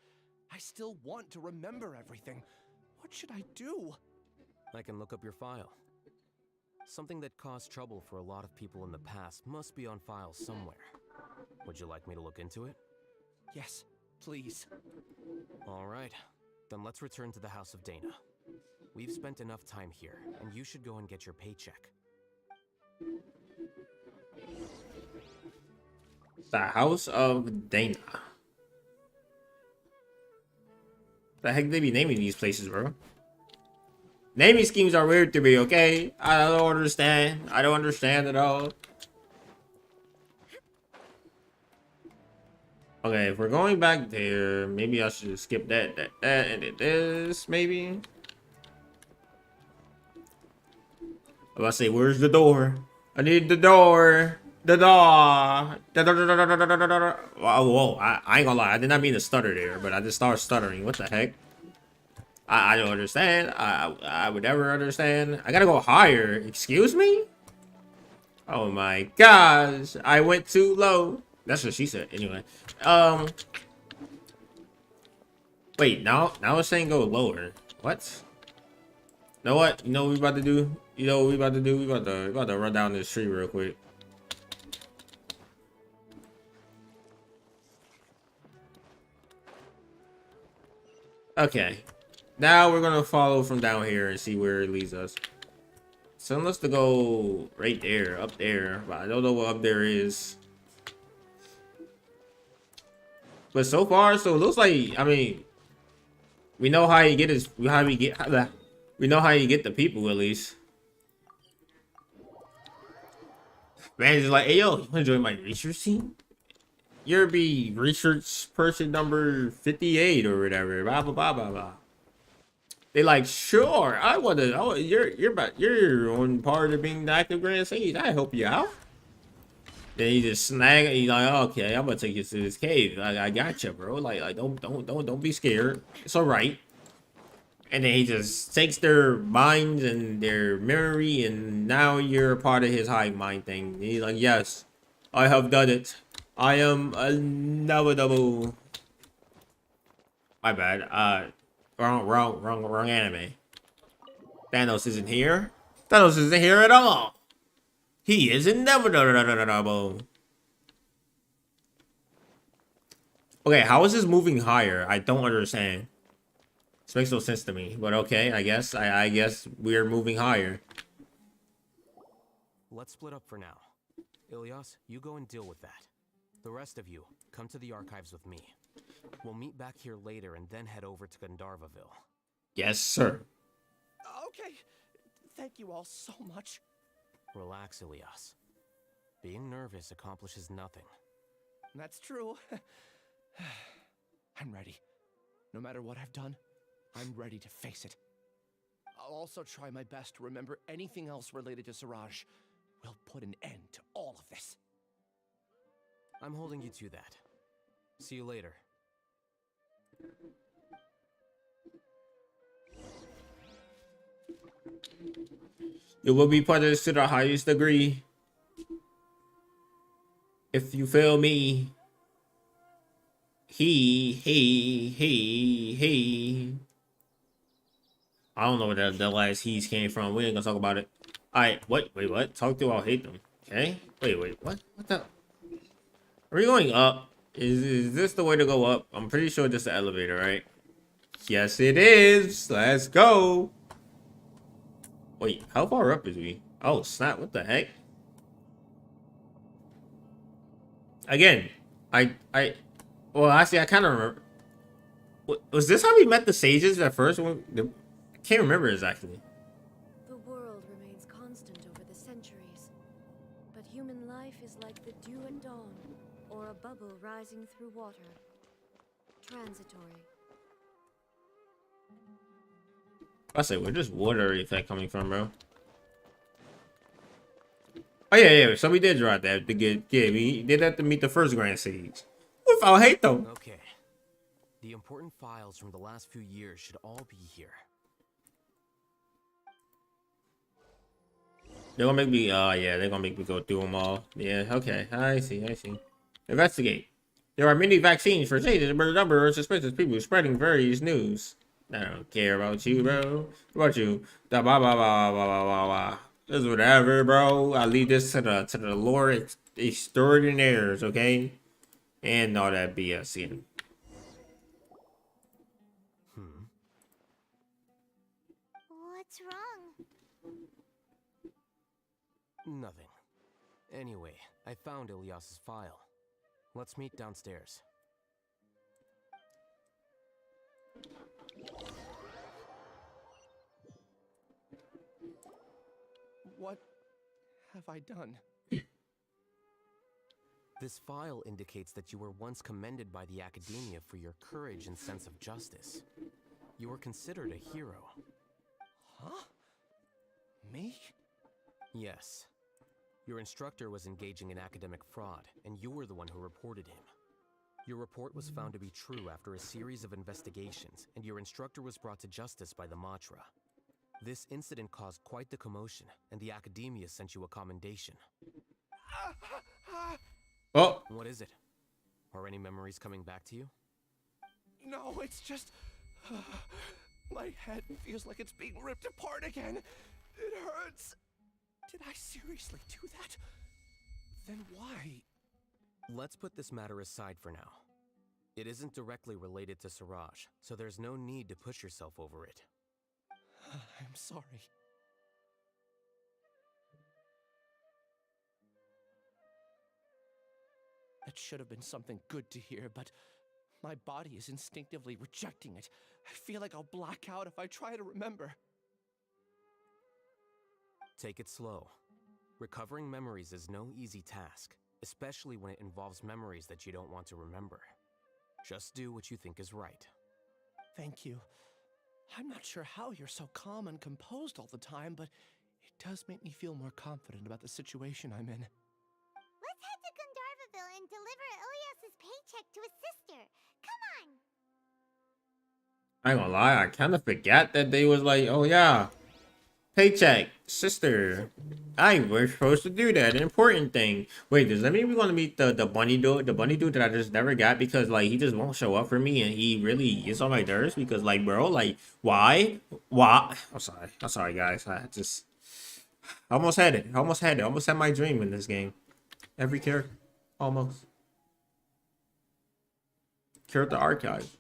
I still want to remember everything. What should I do? I can look up your file. Something that caused trouble for a lot of people in the past must be on file somewhere. Would you like me to look into it? Yes, please. All right, then let's return to the House of Dana. We've spent enough time here, and you should go and get your paycheck. The House of Dana. The heck they be naming these places, bro? Naming schemes are weird to me, okay? I don't understand. I don't understand at all. Okay, if we're going back there, maybe I should skip that, and this, maybe. I was about to say, where's the door? I need the door. Da da. Whoa, I ain't gonna lie. I did not mean to stutter there, but I just started stuttering. What the heck? I don't understand. I would never understand. I gotta go higher. Excuse me? Oh my gosh. I went too low. That's what she said. Anyway. Wait, now it's saying go lower. What? You know what? You know what we about to do? You know what we about to do? We about to run down this tree real quick. Okay. Now we're gonna follow from down here and see where it leads us. So let's to go right there, up there. But I don't know what up there is. But so far, so it looks like, I mean, we know how you get his, we know how you get the people at least. Man, it's like, hey yo, you wanna join my research team? You're be research person number 58 or whatever. Blah blah blah blah blah. They like, sure, I wanna. Oh, you're on part of being the active Grand Sage. I help you out. Then he just snag. He's like, okay, I'm gonna take you to this cave. I got you, bro. Like, don't be scared. It's all right. And then he just takes their minds and their memory, and now you're a part of his hive mind thing. And he's like, yes, I have done it. I am inevitable. My bad. Wrong anime. Thanos isn't here. Thanos isn't here at all. He is inevitable. Okay, how is this moving higher? I don't understand. This makes no sense to me, but okay, I guess I guess we're moving higher. Let's split up for now. Ilias, you go and deal with that. The rest of you, come to the archives with me. We'll meet back here later and then head over to Gandharvaville. Yes, sir. Okay. Thank you all so much. Relax, Ilias. Being nervous accomplishes nothing. That's true. I'm ready. No matter what I've done, I'm ready to face it. I'll also try my best to remember anything else related to Siraj. We'll put an end to all of this. I'm holding you to that. See you later. You will be punished to the highest degree. If you fail me. He. I don't know where the last he's came from. We ain't gonna talk about it. Alright, what? Wait, what? Talk to ALHAITHAM. Okay. Wait, what? What the? Are we going up? Is this the way to go up? I'm pretty sure this is the elevator, right? Yes, it is. Let's go. Wait, how far up is we? Oh, snap. What the heck? Again, well, actually, I kind of remember. Was this how we met the sages at first? I can't remember exactly. The world remains constant over the centuries, but human life is like the dew at dawn, or a bubble rising through water. Transitory. I say, where does water effect coming from, bro? Oh yeah. So we did draw that to get. Yeah, we did that to meet the first Grand Sage. With ALHAITHAM. Okay. The important files from the last few years should all be here. They're gonna make me. Yeah, they're gonna make me go through them all. Yeah. Okay. I see. Investigate. There are many vaccines for sages, but a number of suspicious people spreading various news. I don't care about you, bro. What about you? Da ba ba ba ba ba ba ba. This is whatever, bro. I leave this to the Lord extraordinaires, okay? And all that BS in. What's wrong? Nothing. Anyway, I found Ilias's file. Let's meet downstairs. What have I done? This file indicates that you were once commended by the academia for your courage and sense of justice. You were considered a hero. Huh? Me? Yes. Your instructor was engaging in academic fraud, and you were the one who reported him. Your report was found to be true after a series of investigations, and your instructor was brought to justice by the Matra. This incident caused quite the commotion, and the academia sent you a commendation. Oh. What is it? Are any memories coming back to you? No, it's just... my head feels like it's being ripped apart again. It hurts. Did I seriously do that? Then why? Let's put this matter aside for now. It isn't directly related to Siraj, so there's no need to push yourself over it. I'm sorry. That should have been something good to hear, but my body is instinctively rejecting it. I feel like I'll black out if I try to remember. Take it slow. Recovering memories is no easy task, especially when it involves memories that you don't want to remember. Just do what you think is right. Thank you. I'm not sure how you're so calm and composed all the time, but it does make me feel more confident about the situation I'm in. Let's head to Gandharvaville and deliver Ilyas's paycheck to his sister. Come on! I ain't gonna lie, I kind of forgot that they was like, oh yeah, paycheck, sister. We're supposed to do that. An important thing. Wait, does that mean we're gonna meet the bunny dude? The bunny dude that I just never got because like he just won't show up for me and he really is on my nerves because like bro, like why? I'm sorry guys. I almost had it. I almost had my dream in this game. Every character. Almost. Character archive.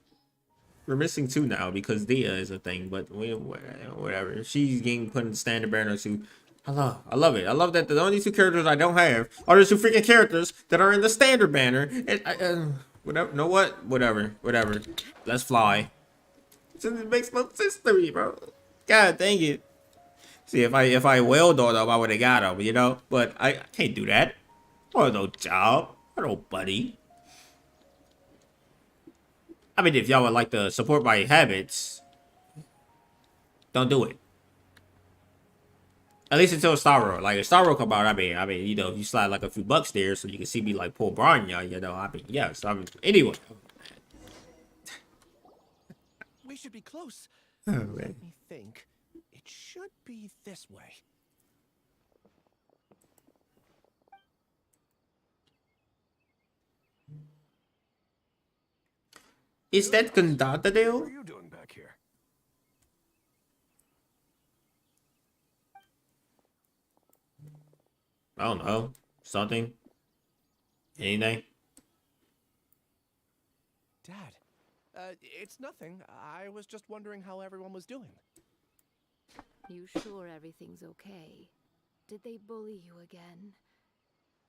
We're missing 2 now because Dia is a thing, but whatever. She's getting put in the standard banner too. I love it. I love that the only 2 characters I don't have are the 2 freaking characters that are in the standard banner. And whatever. Know what? Whatever. Let's fly. It makes no sense to me, bro. God dang it. See, if I wailed on them, I would have got them, you know. But I can't do that. I have no job. I have no buddy. I mean, if y'all would like to support my habits, don't do it. At least until Star Road. Like, if Star Road come out, I mean, you know, if you slide like a few bucks there so you can see me like pull Branya, you know, I mean, yes. Anyway. We should be close. Oh, Let me think. It should be this way. Is that Gandadadale? What are you doing back here? I don't know. Something? Anything? Dad, it's nothing. I was just wondering how everyone was doing. You sure everything's okay? Did they bully you again?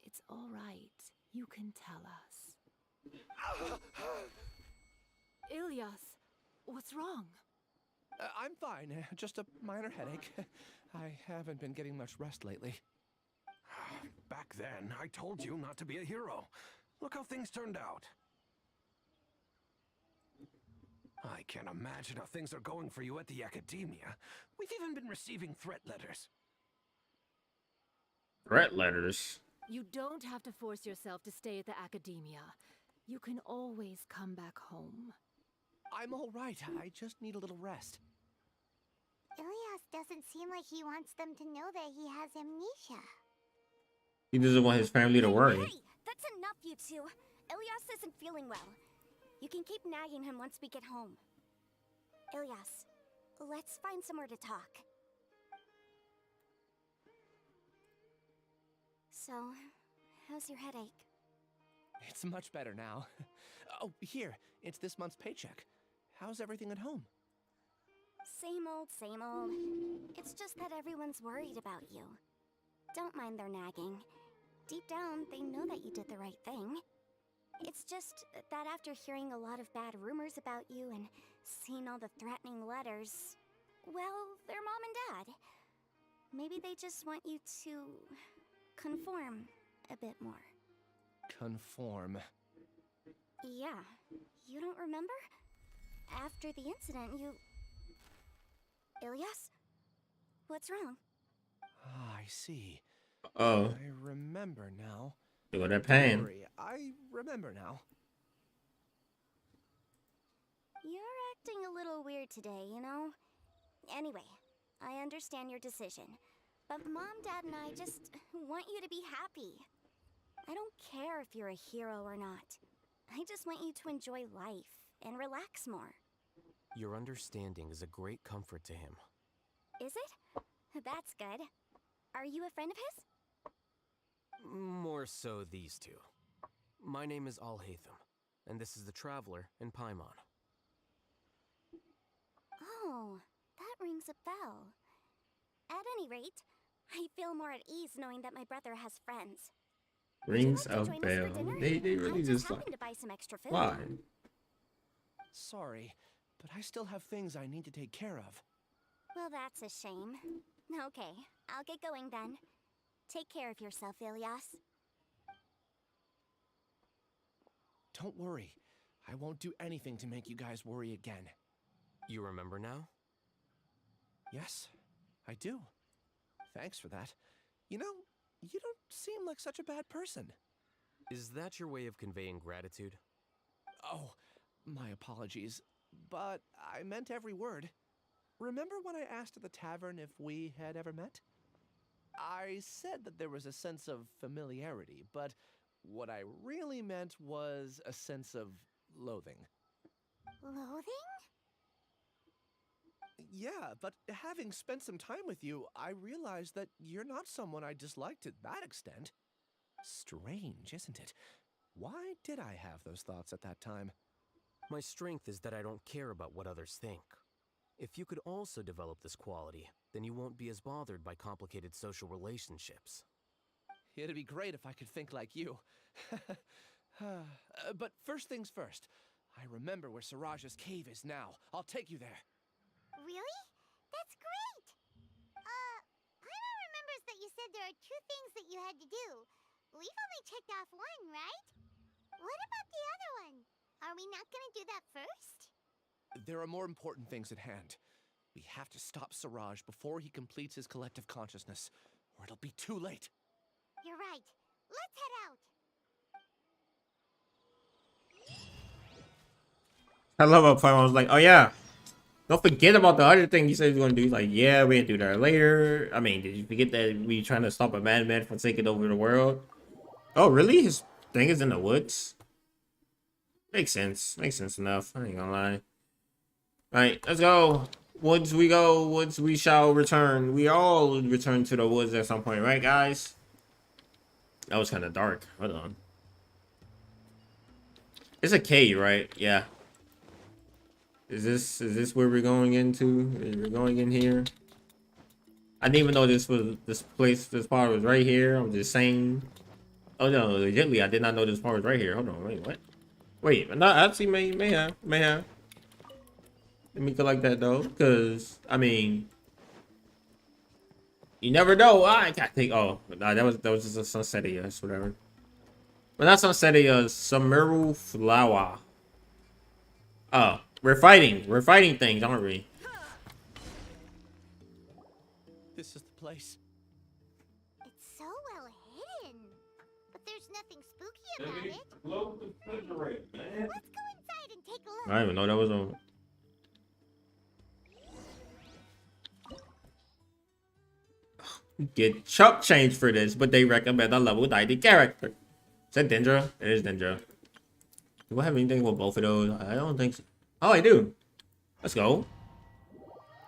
It's all right. You can tell us. Ilyas, what's wrong? I'm fine. Just a minor headache. I haven't been getting much rest lately. Back then, I told you not to be a hero. Look how things turned out. I can't imagine how things are going for you at the academia. We've even been receiving threat letters. Threat letters? You don't have to force yourself to stay at the academia. You can always come back home. I'm all right. I just need a little rest. Ilyas doesn't seem like he wants them to know that he has amnesia. He doesn't want his family to worry. Hey, that's enough, you 2. Ilyas isn't feeling well. You can keep nagging him once we get home. Ilyas, let's find somewhere to talk. So, how's your headache? It's much better now. Oh, here. It's this month's paycheck. How's everything at home? Same old, same old. It's just that everyone's worried about you. Don't mind their nagging. Deep down, they know that you did the right thing. It's just that after hearing a lot of bad rumors about you and seeing all the threatening letters, well, they're mom and dad. Maybe they just want you to conform a bit more. Conform. Yeah. You don't remember? After the incident, you... Ilyas? What's wrong? Ah, I see. Oh. I remember now. Feel that Don't pain. worry, I remember now. You're acting a little weird today, you know? Anyway, I understand your decision. But Mom, Dad, and I just want you to be happy. I don't care if you're a hero or not. I just want you to enjoy life and relax more. Your understanding is a great comfort to him. Is it? That's good. Are you a friend of his? More so these two. My name is ALHAITHAM, and this is the Traveler in Paimon. Oh, that rings a bell. At any rate, I feel more at ease knowing that my brother has friends. Rings a bell. They really just like, happened to buy some extra food. why? Sorry, but I still have things I need to take care of. Well, that's a shame. Okay, I'll get going then. Take care of yourself, Ilias. Don't worry. I won't do anything to make you guys worry again. You remember now? Yes, I do. Thanks for that. You know, you don't seem like such a bad person. Is that your way of conveying gratitude? Oh, my apologies. But I meant every word. Remember when I asked at the tavern if we had ever met? I said that there was a sense of familiarity, but what I really meant was a sense of loathing. Loathing? Yeah, but having spent some time with you, I realized that you're not someone I dislike to that extent. Strange, isn't it? Why did I have those thoughts at that time? My strength is that I don't care about what others think. If you could also develop this quality, then you won't be as bothered by complicated social relationships. It'd be great if I could think like you. But first things first. I remember where Siraj's cave is now. I'll take you there. Really? That's great! Paimon remembers that you said there are 2 things that you had to do. We've only checked off 1, right? What about the other one? Are we not gonna do that first? There are more important things at hand. We have to stop Siraj before he completes his collective consciousness, or it'll be too late. You're right. Let's head out. I love how Paimon was like, oh yeah, don't forget about the other thing you said you were gonna do. He's like, yeah, we can do that later. I mean, did you forget that we trying to stop a madman from taking over the world? Oh, really? His thing is in the woods? Makes sense. Makes sense enough. I ain't gonna lie. Alright, let's go. Woods we go. Woods we shall return. We all return to the woods at some point, right, guys? That was kind of dark. Hold on. It's a cave, right? Yeah. Is this where we're going into? We're going in here. I didn't even know this part was right here. I'm just saying. Oh no, legitimately, I did not know this part was right here. Hold on, wait, what? Wait, no, actually may have. Let me go like that though, because I mean, you never know. I can't think. Oh, nah, that was just a sunsetia, whatever. But not sunsetia, Summeru flower. Oh, we're fighting things, aren't we? This is the place. It's so well hidden. But there's nothing spooky about it. Let's go inside and take a look. I didn't even know that was on. Get chump change for this, but they recommend a level 90 character. Is that Dendra? It is Dendra. Do I have anything with both of those? I don't think so. Oh, I do. Let's go.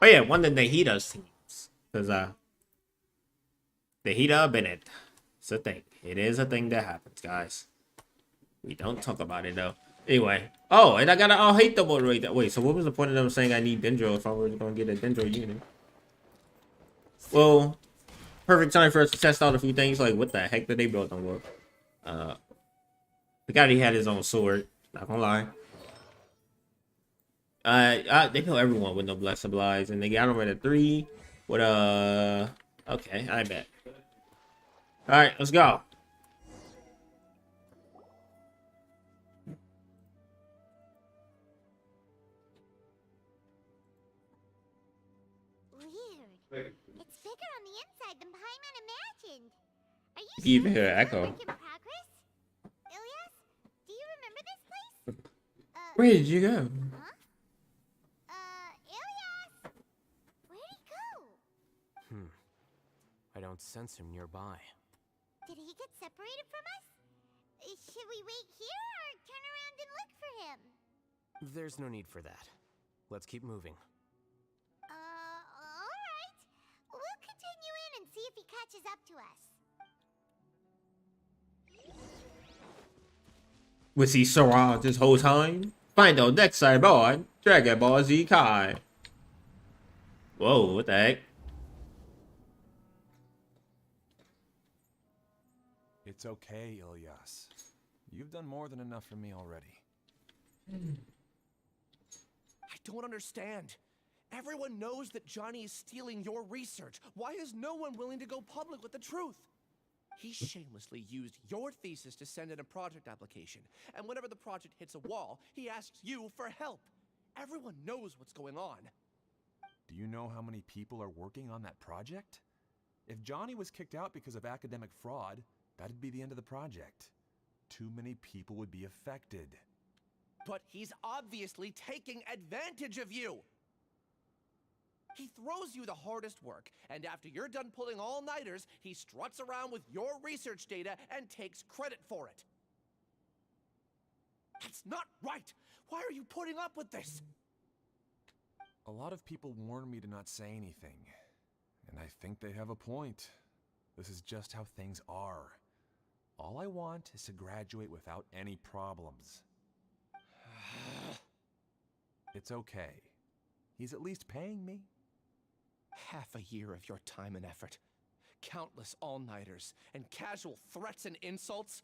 Oh yeah, one of the Nahida's teams. Because Nahida Bennett. It's a thing. It is a thing that happens, guys. We don't talk about it though. Anyway. Oh, and I got an ALHAITHAM right there. Wait, so what was the point of them saying I need Dendro if I was going to get a Dendro unit? Well, perfect time for us to test out a few things. Like, what the heck did they build on work? The guy he had his own sword. Not gonna lie. They kill everyone with no blessed supplies, and they got him at a 3. With okay, I bet. All right, let's go. Weird. It's bigger on the inside than Paimon imagined. You even hear an echo. Work in progress? Ilias, do you remember this place? Where did you go? Ilias! Where'd he go? I don't sense him nearby. Did he get separated from us? Should we wait here or turn around and look for him? There's no need for that. Let's keep moving. Alright. We'll continue in and see if he catches up to us. Was he Siraj this whole time? Find out next time on Dragon Ball Z Kai. Whoa, what the heck? It's okay, Ilias. You've done more than enough for me already. I don't understand. Everyone knows that Johnny is stealing your research. Why is no one willing to go public with the truth? He shamelessly used your thesis to send in a project application, and whenever the project hits a wall, he asks you for help. Everyone knows what's going on. Do you know how many people are working on that project? If Johnny was kicked out because of academic fraud, that'd be the end of the project. Too many people would be affected. But he's obviously taking advantage of you! He throws you the hardest work, and after you're done pulling all-nighters, he struts around with your research data and takes credit for it. That's not right! Why are you putting up with this? A lot of people warn me to not say anything, and I think they have a point. This is just how things are. All I want is to graduate without any problems. It's okay. He's at least paying me. Half a year of your time and effort, countless all-nighters, and casual threats and insults,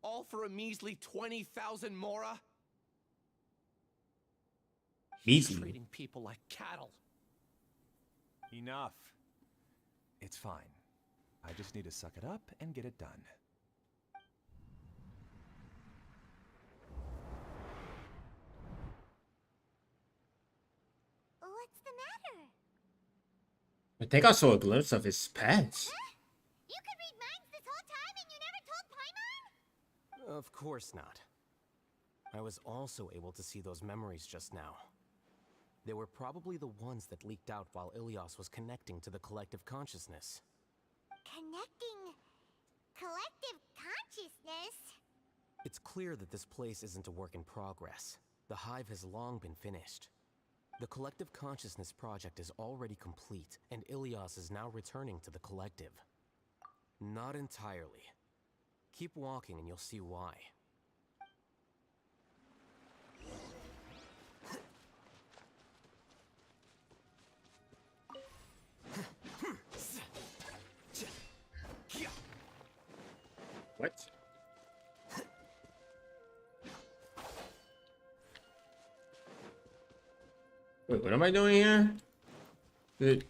all for a measly 20,000 mora? He's treating people like cattle. Enough. It's fine. I just need to suck it up and get it done. What's the matter? I think I saw a glimpse of his pants. You could read minds this whole time and you never told Paimon? Of course not. I was also able to see those memories just now. They were probably the ones that leaked out while Ilias was connecting to the collective consciousness. Connecting collective consciousness? It's clear that this place isn't a work in progress. The hive has long been finished. The collective consciousness project is already complete, and Ilias is now returning to the collective. Not entirely. Keep walking and you'll see why. What? Wait, what am I doing here?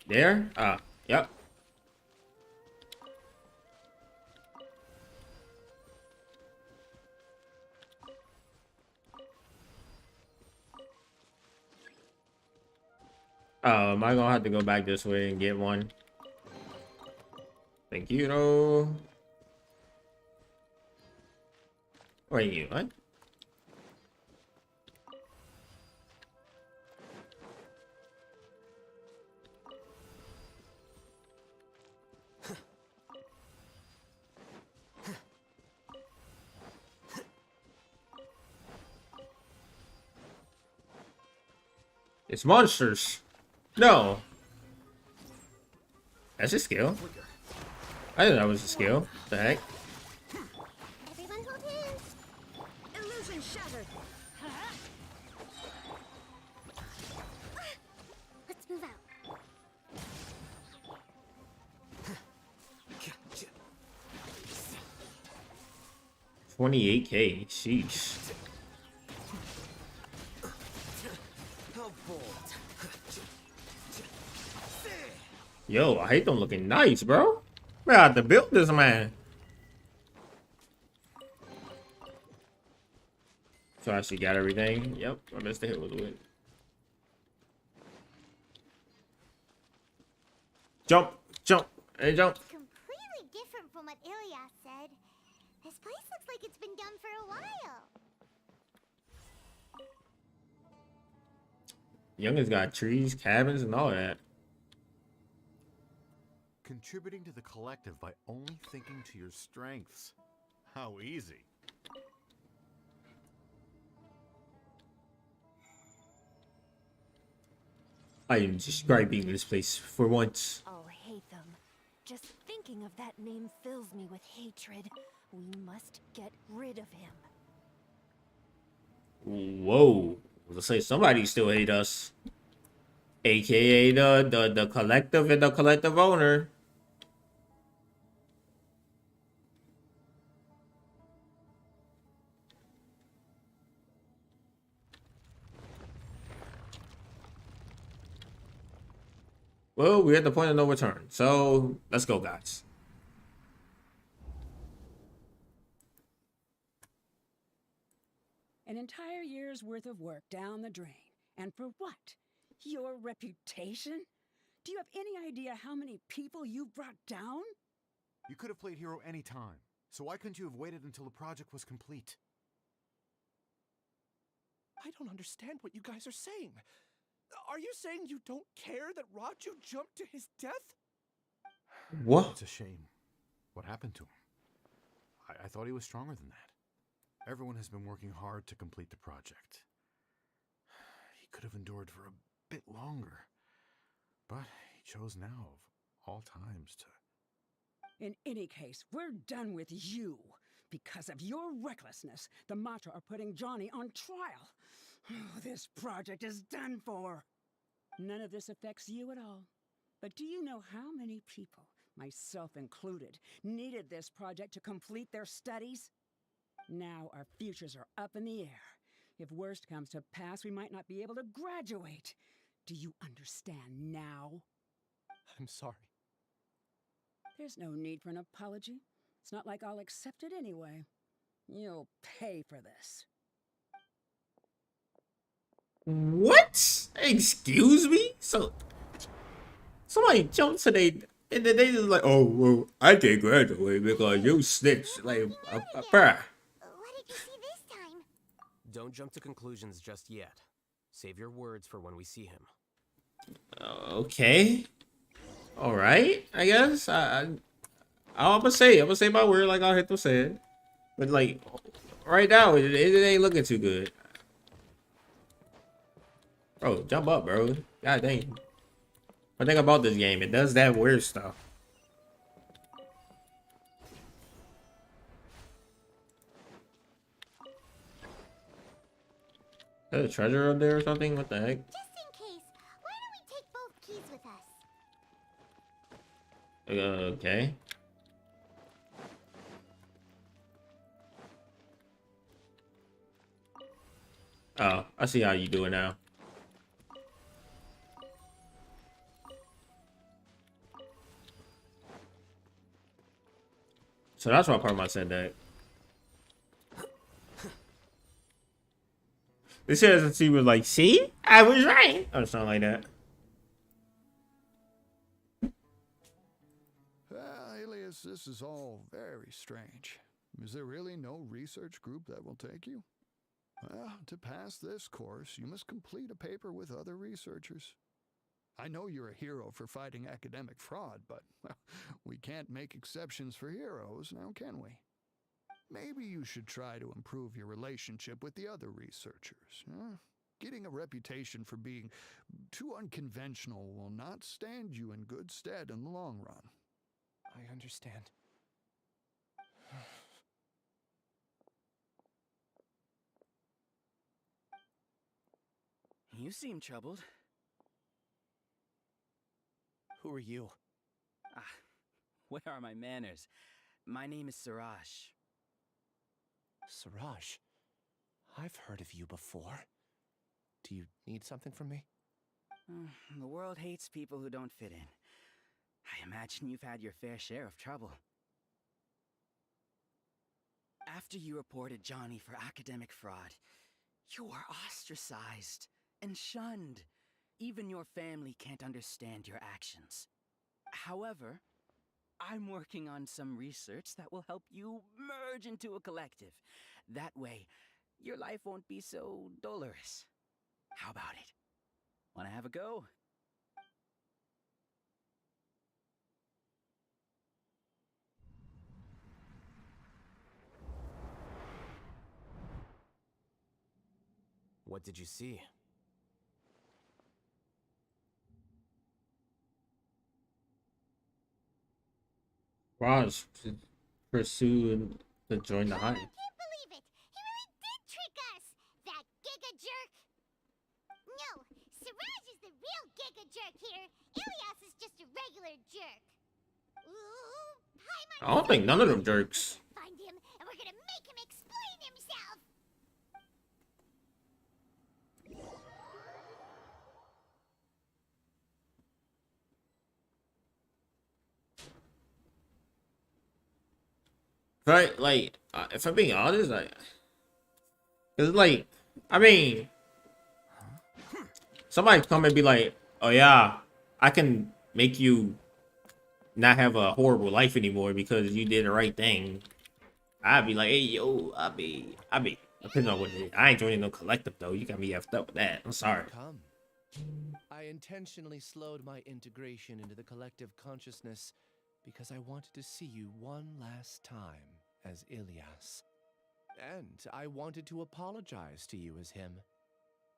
There? Ah, yep. Oh, am I gonna have to go back this way and get one? Thank you, though. Wait, you what? It's monsters. No. That's a skill. I didn't know that was a skill. What the heck? Everyone hold hands. Illusion shattered. Let's move out. 28K. Sheesh. Yo, I hate them looking nice, bro. We have to build this man. So I actually got everything. Yep, I missed the hit with it. Jump, jump, and jump. Completely different from what Ilias like it's been done for a while. Youngins got trees, cabins, and all that. Contributing to the collective by only thinking to your strengths. How easy. I am describing this place for once. ALHAITHAM. Just thinking of that name fills me with hatred. We must get rid of him. Whoa. Let's say somebody still hate us. AKA the collective and the collective owner. Well, we're at the point of no return. So let's go, guys. An entire year's worth of work down the drain. And for what? Your reputation? Do you have any idea how many people you've brought down? You could have played hero any time. So why couldn't you have waited until the project was complete? I don't understand what you guys are saying. Are you saying you don't care that Raju jumped to his death? What? It's a shame. What happened to him? I thought he was stronger than that. Everyone has been working hard to complete the project. He could have endured for a bit longer. But he chose now, of all times, to... In any case, we're done with you. Because of your recklessness, the Matra are putting Johnny on trial. This project is done for. None of this affects you at all. But do you know how many people, myself included, needed this project to complete their studies? Now our futures are up in the air. If worst comes to pass, we might not be able to graduate. Do you understand now? I'm sorry. There's no need for an apology. It's not like I'll accept it anyway. You'll pay for this. What? Excuse me? So somebody jumped to they and then they just like, oh well, I can't graduate because you snitched. Like, bruh. What did you see this time? Don't jump to conclusions just yet. Save your words for when we see him. Okay. All right. I guess I'm gonna say my word like ALHAITHAM said, but like right now it ain't looking too good. Bro, jump up, bro. God dang. One thing about this game, it does that weird stuff. Is there a treasure up there or something? What the heck? Just in case, why don't we take both keys with us? Okay. Oh, I see how you do it now. So that's why Paramount said that. This says he was like, see? I was right. Or something like that. Alias, this is all very strange. Is there really no research group that will take you? Well, to pass this course, you must complete a paper with other researchers. I know you're a hero for fighting academic fraud, but well, we can't make exceptions for heroes, now can we? Maybe you should try to improve your relationship with the other researchers. Getting a reputation for being too unconventional will not stand you in good stead in the long run. I understand. You seem troubled. Who are you? Ah, where are my manners? My name is Siraj. Siraj, I've heard of you before. Do you need something from me? The world hates people who don't fit in. I imagine you've had your fair share of trouble. After you reported Johnny for academic fraud, you were ostracized and shunned. Even your family can't understand your actions. However, I'm working on some research that will help you merge into a collective. That way, your life won't be so dolorous. How about it? Wanna have a go? What did you see? Raj pursued to join the hive. Can't believe it! He really did trick us! That giga jerk! No, Siraj is the real giga jerk here. Ilias is just a regular jerk. Ooh, Paimon I don't think none of them jerks. find him, and we're gonna make him explain himself! Right, like, if I'm being honest, like, it's like, I mean, somebody come and be like, oh yeah, I can make you not have a horrible life anymore because you did the right thing. I'd be like, hey, yo, I be, depending on what it is. I ain't joining no collective, though. You got me effed up with that. I'm sorry. Come. I intentionally slowed my integration into the collective consciousness because I wanted to see you one last time as Ilias. And I wanted to apologize to you as him.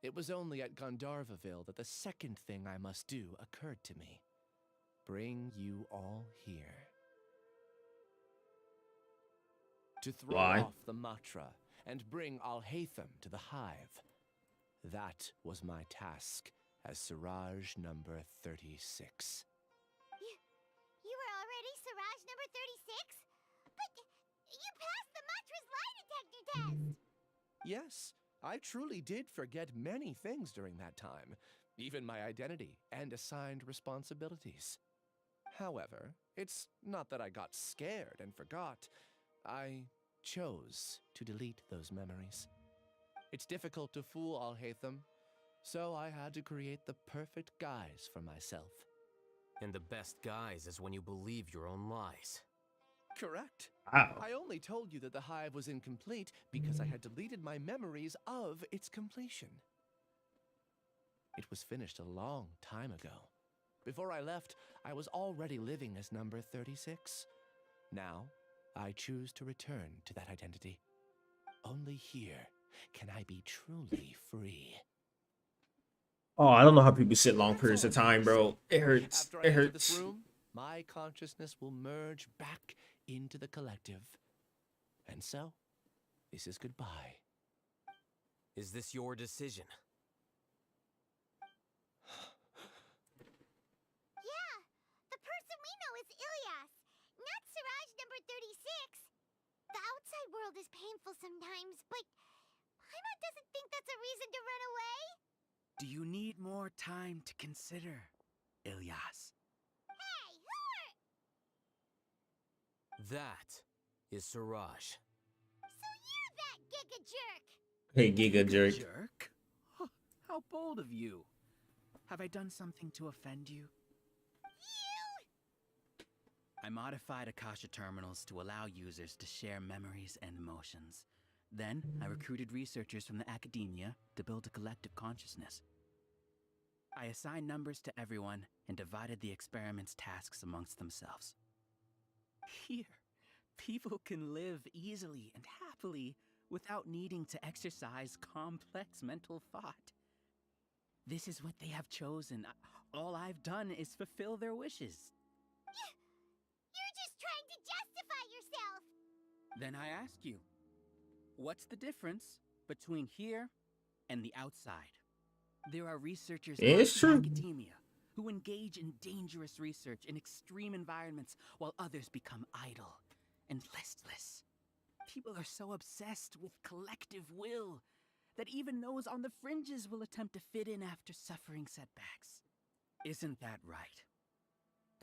It was only at Gandharvaville that the second thing I must do occurred to me. Bring you all here. To throw off the Matra and bring ALHAITHAM to the hive. That was my task as Siraj number 36. You were already Siraj number 36? But you passed the Matra's lie detector test! Yes, I truly did forget many things during that time, even my identity and assigned responsibilities. However, it's not that I got scared and forgot. I chose to delete those memories. It's difficult to fool ALHAITHAM, so I had to create the perfect guise for myself. And the best guise is when you believe your own lies. Correct. Wow. I only told you that the hive was incomplete because I had deleted my memories of its completion. It was finished a long time ago. Before I left, I was already living as number 36. Now, I choose to return to that identity. Only here can I be truly free. Oh, I don't know how people sit long periods of time, bro. It hurts. After I It enter hurts. this room, my consciousness will merge back into the collective. And so, this is goodbye. Is this your decision? Yeah, the person we know is Ilias, not Siraj number 36. The outside world is painful sometimes, but Paimon doesn't think that's a reason to run away. Do you need more time to consider, Ilias? Hey, who are... That is Siraj. So you're that giga jerk! Hey, Giga Jerk. Jerk? Huh, how bold of you. Have I done something to offend you? I modified Akasha terminals to allow users to share memories and emotions. Then, I recruited researchers from the academia to build a collective consciousness. I assigned numbers to everyone and divided the experiment's tasks amongst themselves. Here, people can live easily and happily without needing to exercise complex mental thought. This is what they have chosen. All I've done is fulfill their wishes. You're just trying to justify yourself! Then I ask you, what's the difference between here and the outside? There are researchers It's true. in academia who engage in dangerous research in extreme environments while others become idle and listless. People are so obsessed with collective will that even those on the fringes will attempt to fit in after suffering setbacks. Isn't that right,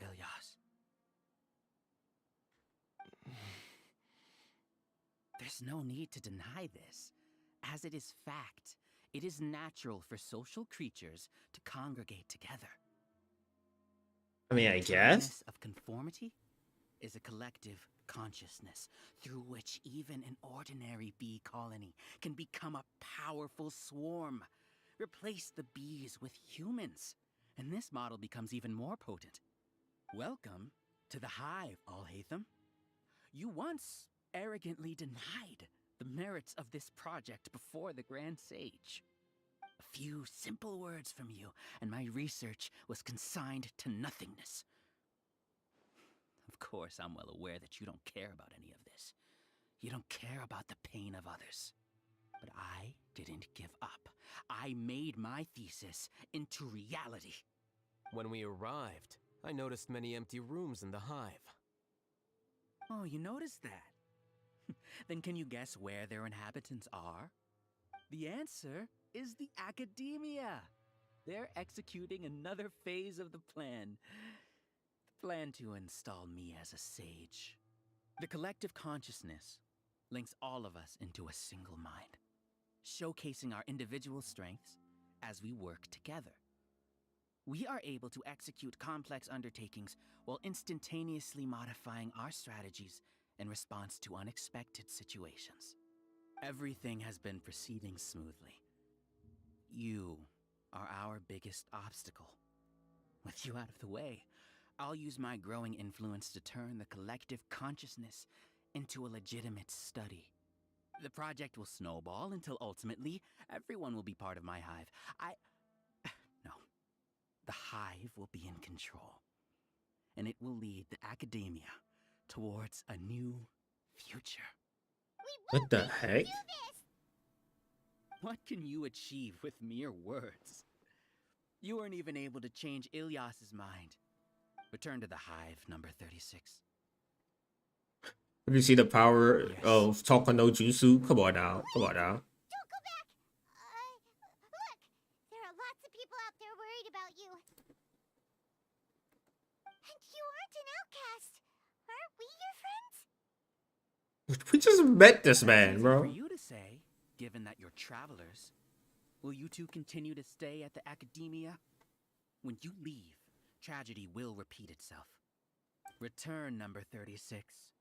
Ilias? There's no need to deny this, as it is fact. It is natural for social creatures to congregate together. I mean, I guess. Of conformity is a collective consciousness through which even an ordinary bee colony can become a powerful swarm. Replace the bees with humans, and this model becomes even more potent. Welcome to the hive, ALHAITHAM. You once arrogantly denied the merits of this project before the Grand Sage. A few simple words from you, and my research was consigned to nothingness. Of course, I'm well aware that you don't care about any of this. You don't care about the pain of others. But I didn't give up. I made my thesis into reality. When we arrived, I noticed many empty rooms in the hive. Oh, you noticed that? Then can you guess where their inhabitants are? The answer is the academia. They're executing another phase of the plan. The plan to install me as a sage. The collective consciousness links all of us into a single mind, showcasing our individual strengths as we work together. We are able to execute complex undertakings while instantaneously modifying our strategies in response to unexpected situations. Everything has been proceeding smoothly. You are our biggest obstacle. With you out of the way, I'll use my growing influence to turn the collective consciousness into a legitimate study. The project will snowball until ultimately everyone will be part of my hive. No. The hive will be in control, and it will lead the academia towards a new future. What the heck? What can you achieve with mere words? You weren't even able to change Ilyas's mind. Return to the hive, number 36. Have you seen the power of talking no jutsu? Come on now. Come on now. Don't go back! Look! There are lots of people out there worried about you. And you aren't an outcast. Aren't we your friends? We just met this man, For bro. you to say, given that you're travelers, will you two continue to stay at the academia? When you leave, tragedy will repeat itself. Return, number 36.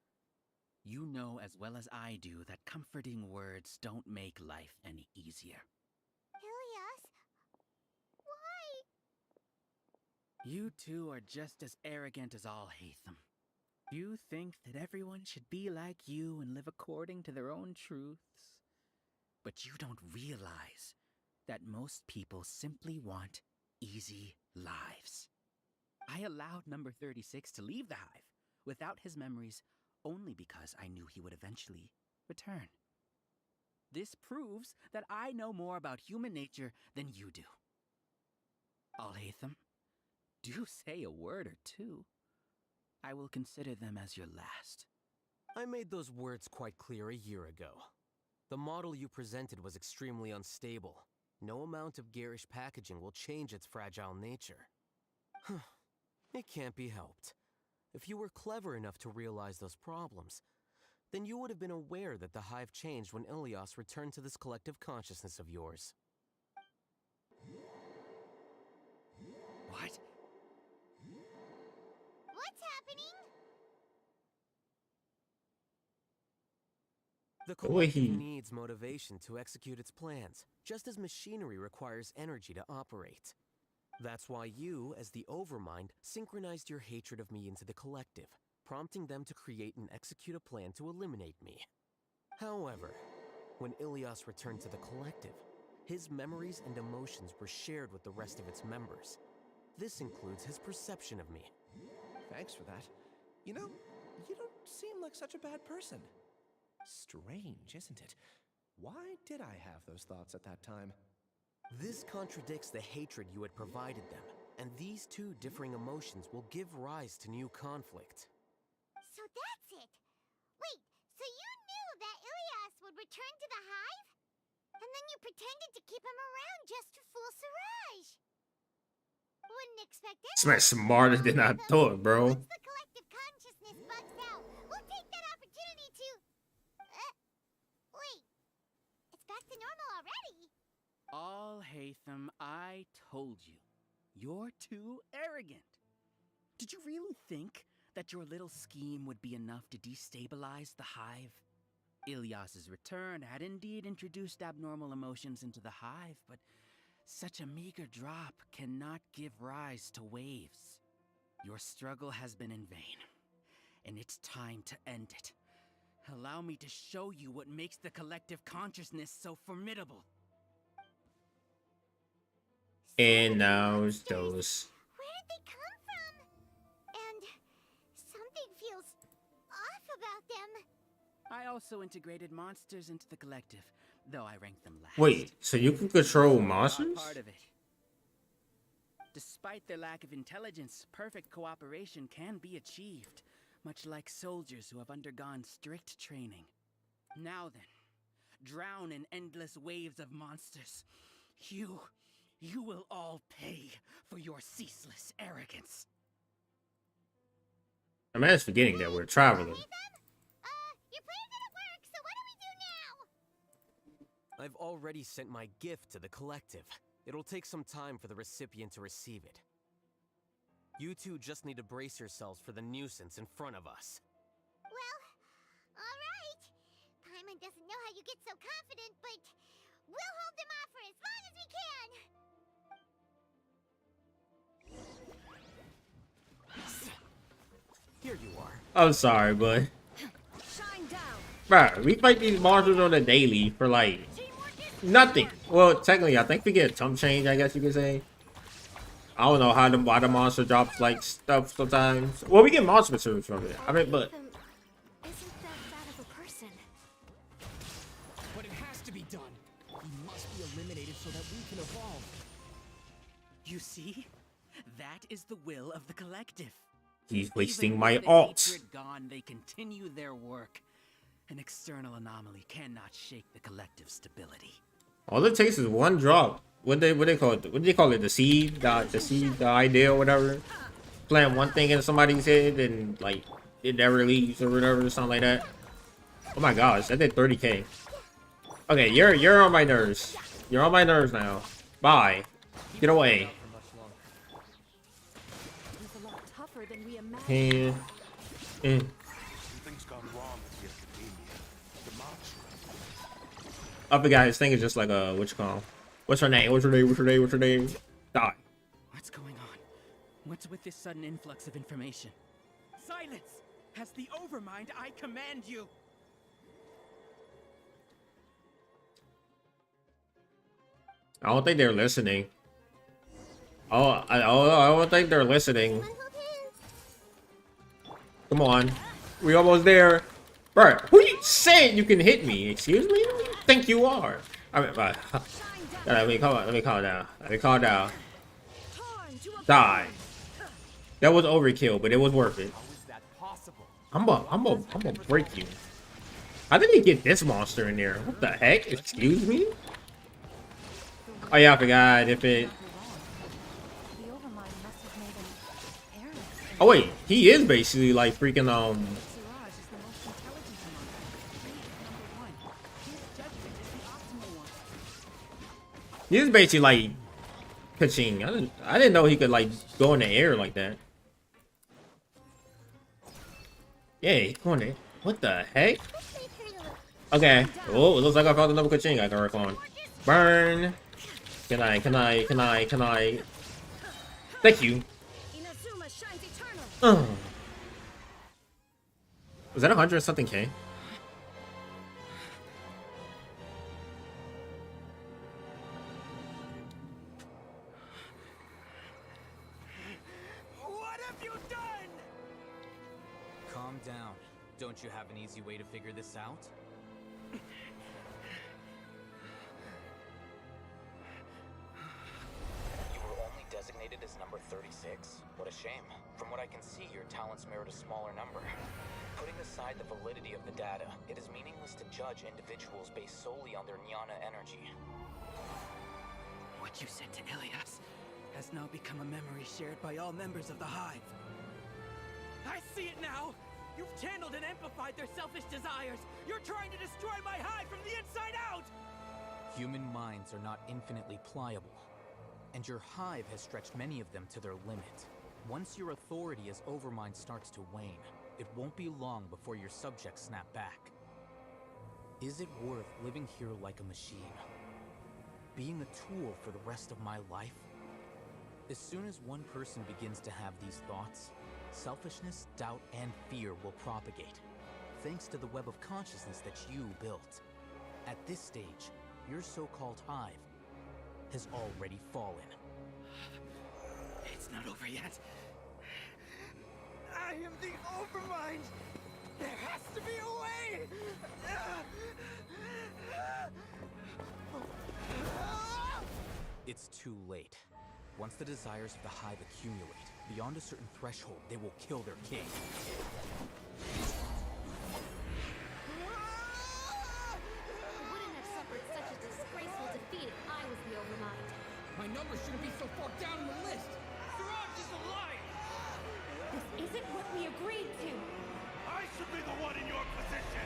You know as well as I do that comforting words don't make life any easier. Ilyas? Why? You two are just as arrogant as ALHAITHAM. You think that everyone should be like you and live according to their own truths. But you don't realize that most people simply want easy lives. I allowed number 36 to leave the hive without his memories only because I knew he would eventually return. This proves that I know more about human nature than you do. ALHAITHAM, do say a word or two. I will consider them as your last. I made those words quite clear a year ago. The model you presented was extremely unstable. No amount of garish packaging will change its fragile nature. It can't be helped. If you were clever enough to realize those problems, then you would have been aware that the hive changed when Ilyas returned to this collective consciousness of yours. What? What's happening? The way collective he- needs motivation to execute its plans, just as machinery requires energy to operate. That's why you, as the Overmind, synchronized your hatred of me into the collective, prompting them to create and execute a plan to eliminate me. However, when Ilyas returned to the collective, his memories and emotions were shared with the rest of its members. This includes his perception of me. Thanks for that. You know, you don't seem like such a bad person. Strange, isn't it? Why did I have those thoughts at that time? This contradicts the hatred you had provided them, and these two differing emotions will give rise to new conflict. So that's it. Wait, so you knew that Ilyas would return to the hive? And then you pretended to keep him around just to fool Siraj. Wouldn't expect it. This man's smarter than I thought, bro. Once the collective consciousness bugs out, we'll take that opportunity to... wait. It's back to normal already. ALHAITHAM, I told you. You're too arrogant. Did you really think that your little scheme would be enough to destabilize the hive? Ilias's return had indeed introduced abnormal emotions into the hive, but such a meager drop cannot give rise to waves. Your struggle has been in vain, and it's time to end it. Allow me to show you what makes the collective consciousness so formidable. And now it's those. Where did they come from? And something feels off about them. I also integrated monsters into the collective, though I ranked them last. Wait, so you can control Not monsters? part of it. Despite their lack of intelligence, perfect cooperation can be achieved, much like soldiers who have undergone strict training. Now then, drown in endless waves of monsters. You will all pay for your ceaseless arrogance. I'm just forgetting that we're traveling. Your plan didn't work, so what do we do now? I've already sent my gift to the collective. It'll take some time for the recipient to receive it. You two just need to brace yourselves for the nuisance in front of us. Well, alright. Paimon doesn't know how you get so confident, but we'll hold them off for as long as we can. Here you are. I'm sorry, but Shine down. bruh, we fight these monsters on a daily for like nothing. Well, technically, I think we get a temp change, I guess you could say. I don't know how why the monster drops like stuff sometimes. Well, we get monster materials from it. I mean, but Isn't that of a person? But it has to be done. He must be eliminated so that we can evolve. You see? That is the will of the collective. he's wasting Even my with the alts. hatred gone, they continue their work. An external anomaly cannot shake the collective stability. All it takes is one drop. What they call it? What do they call it? The seed, the idea, or whatever. Plant one thing in somebody's head and like it never leaves or whatever, or something like that. Oh my gosh, that did 30k. Okay, you're on my nerves. You're on my nerves now. Bye. Get away. He's a lot tougher than we imagined. Something's gone wrong at the Academia. The monster. I forgot his thing is just like a what you call? What's her name? What's her name? What's her name? What's her name? Die. What's going on? What's with this sudden influx of information? Silence! As the Overmind, I command you! I don't think they're listening. Oh, I don't think they're listening. Come on. We almost there. Bro, who you saying you can hit me? Excuse me? Who do you think you are? I mean, let me calm down. Let me calm down. Die. That was overkill, but it was worth it. I'm gonna break you. How did he get this monster in there? What the heck? Excuse me? Oh yeah, I forgot if it. Oh wait, he is basically like freaking He is basically like pitching. I didn't know he could like go in the air like that. Yeah, he's going there. What the heck? Okay. Oh, it looks like I found another Kaching I can work on. Burn. Can I? Thank you. Was that 100 something K? What have you done? Calm down. Don't you have an easy way to figure this out? You were only designated as number 36? What a shame. From what I can see, your talents merit a smaller number. Putting aside the validity of the data, it is meaningless to judge individuals based solely on their jnana energy. What you said to Ilias has now become a memory shared by all members of the Hive. I see it now! You've channeled and amplified their selfish desires! You're trying to destroy my Hive from the inside out! Human minds are not infinitely pliable, and your hive has stretched many of them to their limit. Once your authority as Overmind starts to wane, it won't be long before your subjects snap back. Is it worth living here like a machine? Being a tool for the rest of my life? As soon as one person begins to have these thoughts, selfishness, doubt, and fear will propagate, thanks to the web of consciousness that you built. At this stage, your so-called hive has already fallen. It's not over yet. I am the Overmind! There has to be a way! It's too late. Once the desires of the hive accumulate, beyond a certain threshold, they will kill their king. I wouldn't have suffered such a disgraceful defeat if I was the Overmind. My number shouldn't be so far down the list. Siraj is a liar. This isn't what we agreed to. I should be the one in your position.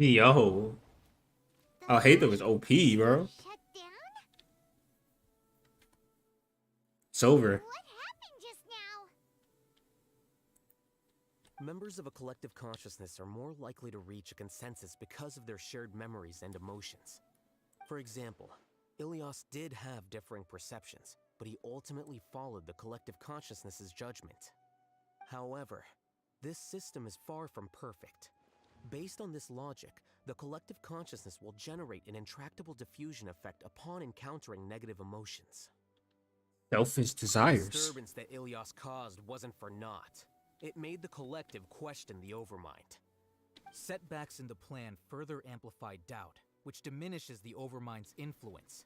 Yo. ALHAITHAM is OP, bro. Shut down? It's over. What happened just now? Members of a collective consciousness are more likely to reach a consensus because of their shared memories and emotions. For example, Ilias did have differing perceptions, but he ultimately followed the collective consciousness's judgment. However, this system is far from perfect. Based on this logic, the collective consciousness will generate an intractable diffusion effect upon encountering negative emotions. Selfish The desires. disturbance that Ilias caused wasn't for naught. It made the collective question the Overmind. Setbacks in the plan further amplify doubt, which diminishes the Overmind's influence.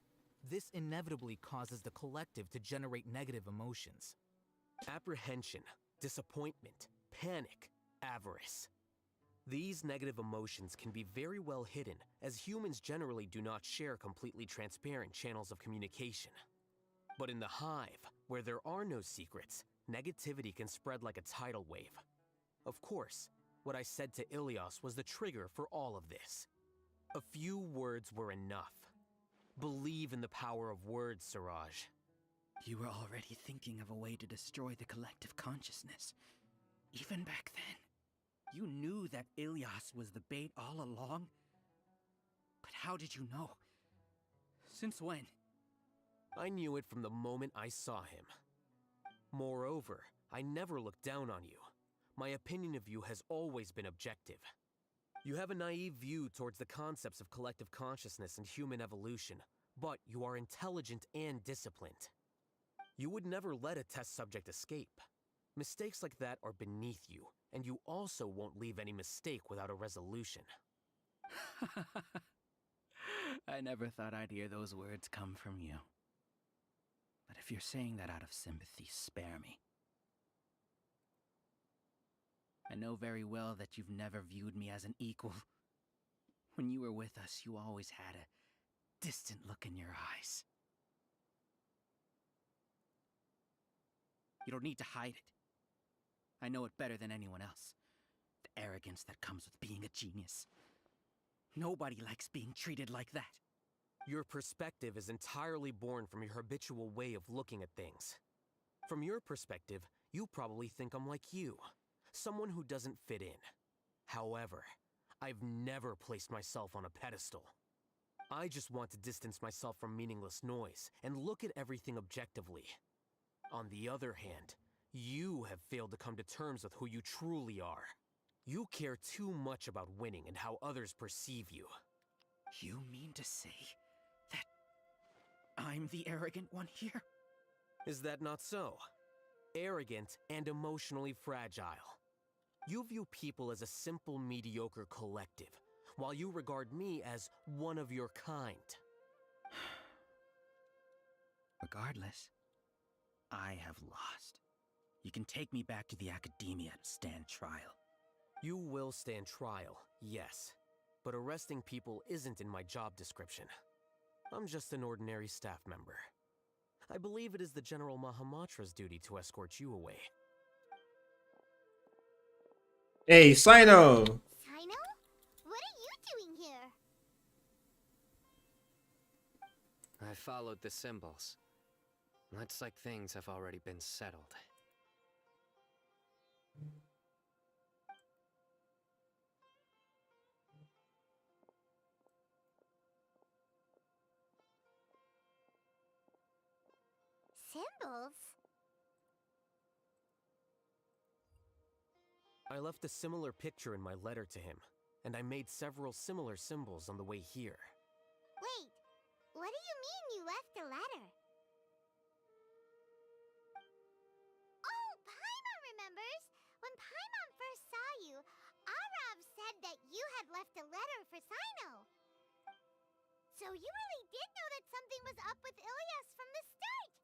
This inevitably causes the collective to generate negative emotions. Apprehension, disappointment, panic, avarice. These negative emotions can be very well hidden, as humans generally do not share completely transparent channels of communication. But in the hive, where there are no secrets, negativity can spread like a tidal wave. Of course, what I said to Ilias was the trigger for all of this. A few words were enough. Believe in the power of words, Siraj. You were already thinking of a way to destroy the collective consciousness. Even back then, you knew that Ilias was the bait all along? But how did you know? Since when? I knew it from the moment I saw him. Moreover, I never looked down on you. My opinion of you has always been objective. You have a naive view towards the concepts of collective consciousness and human evolution, but you are intelligent and disciplined. You would never let a test subject escape. Mistakes like that are beneath you, and you also won't leave any mistake without a resolution. I never thought I'd hear those words come from you. But if you're saying that out of sympathy, spare me. I know very well that you've never viewed me as an equal. When you were with us, you always had a distant look in your eyes. You don't need to hide it. I know it better than anyone else. The arrogance that comes with being a genius. Nobody likes being treated like that. Your perspective is entirely born from your habitual way of looking at things. From your perspective, you probably think I'm like you, someone who doesn't fit in. However, I've never placed myself on a pedestal. I just want to distance myself from meaningless noise and look at everything objectively. On the other hand, you have failed to come to terms with who you truly are. You care too much about winning and how others perceive you. You mean to say that I'm the arrogant one here? Is that not so? Arrogant and emotionally fragile. You view people as a simple, mediocre collective, while you regard me as one of your kind. Regardless, I have lost. You can take me back to the academia and stand trial. You will stand trial, yes. But arresting people isn't in my job description. I'm just an ordinary staff member. I believe it is the General Mahamatra's duty to escort you away. Hey, Sino! Sino? What are you doing here? I followed the symbols. Looks like things have already been settled. Symbols? I left a similar picture in my letter to him, and I made several similar symbols on the way here. Wait, what do you mean you left a letter? Oh, Paimon remembers! When Paimon first saw you, Arav said that you had left a letter for Sino. So you really did know that something was up with Ilias from the start!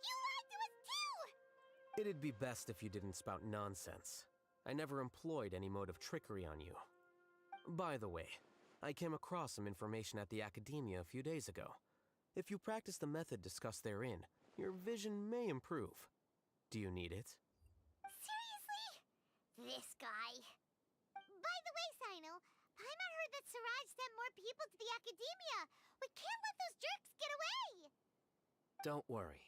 You lied to us too! It'd be best if you didn't spout nonsense. I never employed any mode of trickery on you. By the way, I came across some information at the Academia a few days ago. If you practice the method discussed therein, your vision may improve. Do you need it? Seriously? This guy. By the way, Sino, Paimon heard that Siraj sent more people to the Academia. We can't let those jerks get away! Don't worry.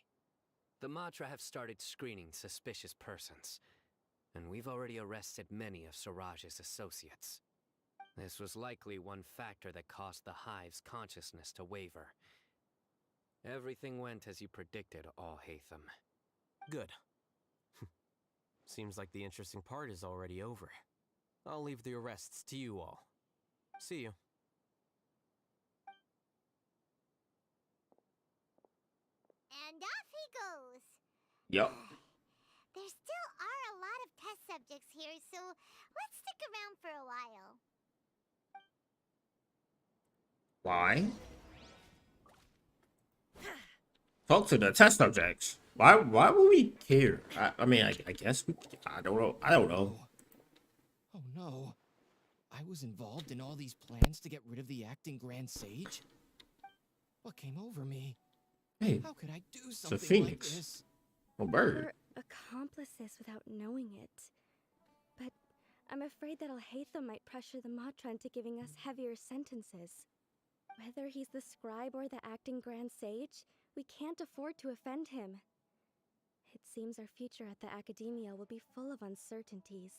The Matra have started screening suspicious persons, and we've already arrested many of Siraj's associates. This was likely one factor that caused the Hive's consciousness to waver. Everything went as you predicted, ALHAITHAM. Good. Seems like the interesting part is already over. I'll leave the arrests to you all. See you. And off he goes. Yup. There still are a lot of test subjects here, so let's stick around for a while. Why? Talk to the test subjects. Why would we care? I mean, I guess we... I don't know. I don't know. Oh no. I was involved in all these plans to get rid of the acting Grand Sage? What came over me? Hey, how could I do it's a something like phoenix. this? A bird. We're accomplices without knowing it. But I'm afraid that ALHAITHAM might pressure the Matra into giving us heavier sentences. Whether he's the scribe or the acting Grand Sage, we can't afford to offend him. It seems our future at the Academia will be full of uncertainties.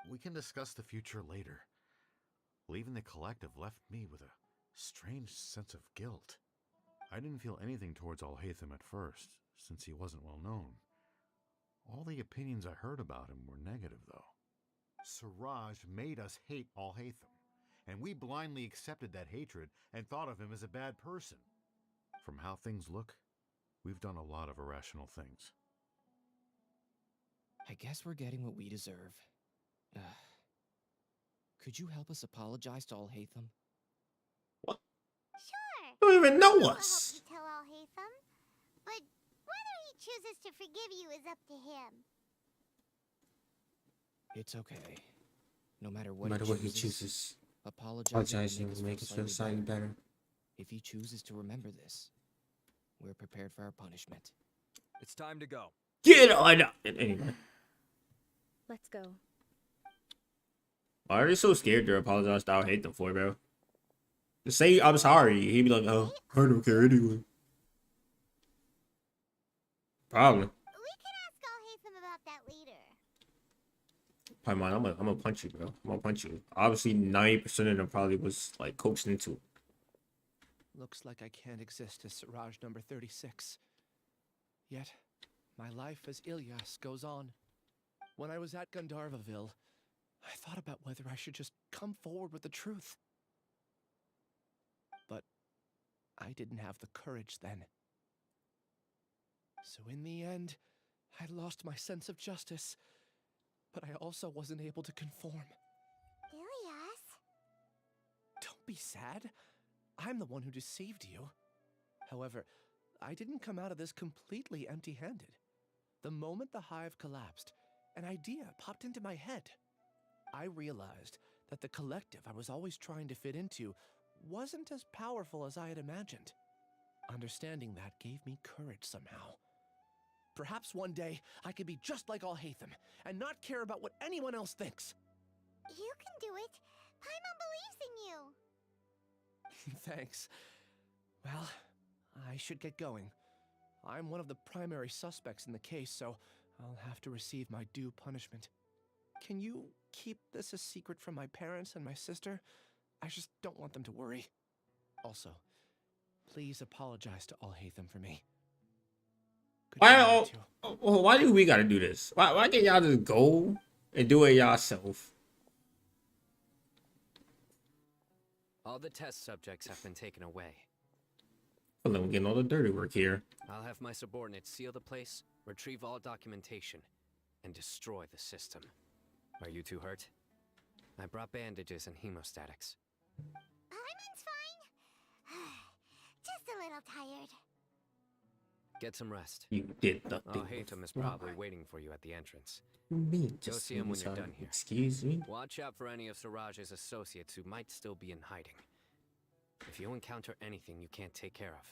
We can discuss the future later. Leaving the collective left me with a strange sense of guilt. I didn't feel anything towards ALHAITHAM at first, since he wasn't well known. All the opinions I heard about him were negative, though. Siraj made us hate ALHAITHAM, and we blindly accepted that hatred and thought of him as a bad person. From how things look, we've done a lot of irrational things. I guess we're getting what we deserve. Could you help us apologize to ALHAITHAM? Sure. You don't even know We'll us. help you tell ALHAITHAM, but whether he chooses to forgive you is up to him. It's okay. No matter No what, matter what he chooses. apologizing will make us feel slightly better. If he chooses to remember this, we're prepared for our punishment. It's time to go. Get on up. Anyway. Let's go. Why are they so scared to apologize to ALHAITHAM for, bro? Just say I'm sorry. He'd be like, oh, I don't care anyway. Probably. We can ask ALHAITHAM about that later. Paimon, I'm gonna punch you, bro. I'm gonna punch you. Obviously, 90% of them probably was like coaxed into it. Looks like I can't exist as Siraj number 36. Yet, my life as Ilyas goes on. When I was at Gandharvaville, I thought about whether I should just come forward with the truth. But I didn't have the courage then. So in the end, I lost my sense of justice, but I also wasn't able to conform. Ilias? Don't be sad. I'm the one who deceived you. However, I didn't come out of this completely empty-handed. The moment the hive collapsed, an idea popped into my head. I realized that the collective I was always trying to fit into wasn't as powerful as I had imagined. Understanding that gave me courage somehow. Perhaps one day I could be just like ALHAITHAM and not care about what anyone else thinks. You can do it. Paimon believes in you. Thanks. Well, I should get going. I'm one of the primary suspects in the case, so I'll have to receive my due punishment. Can you keep this a secret from my parents and my sister? I just don't want them to worry. Also, please apologize to ALHAITHAM for me. Why do we gotta do this? Why can't y'all just go and do it yourself? All the test subjects have been taken away. Well, then we're getting all the dirty work here. I'll have my subordinates seal the place, retrieve all documentation, and destroy the system. Are you too hurt? I brought bandages and hemostatics. Paimon's fine. Just a little tired. Get some rest. You did nothing. ALHAITHAM is probably waiting for you at the entrance. Me, Go see him when you're done here. Excuse me? Watch out for any of Siraj's associates who might still be in hiding. If you encounter anything you can't take care of,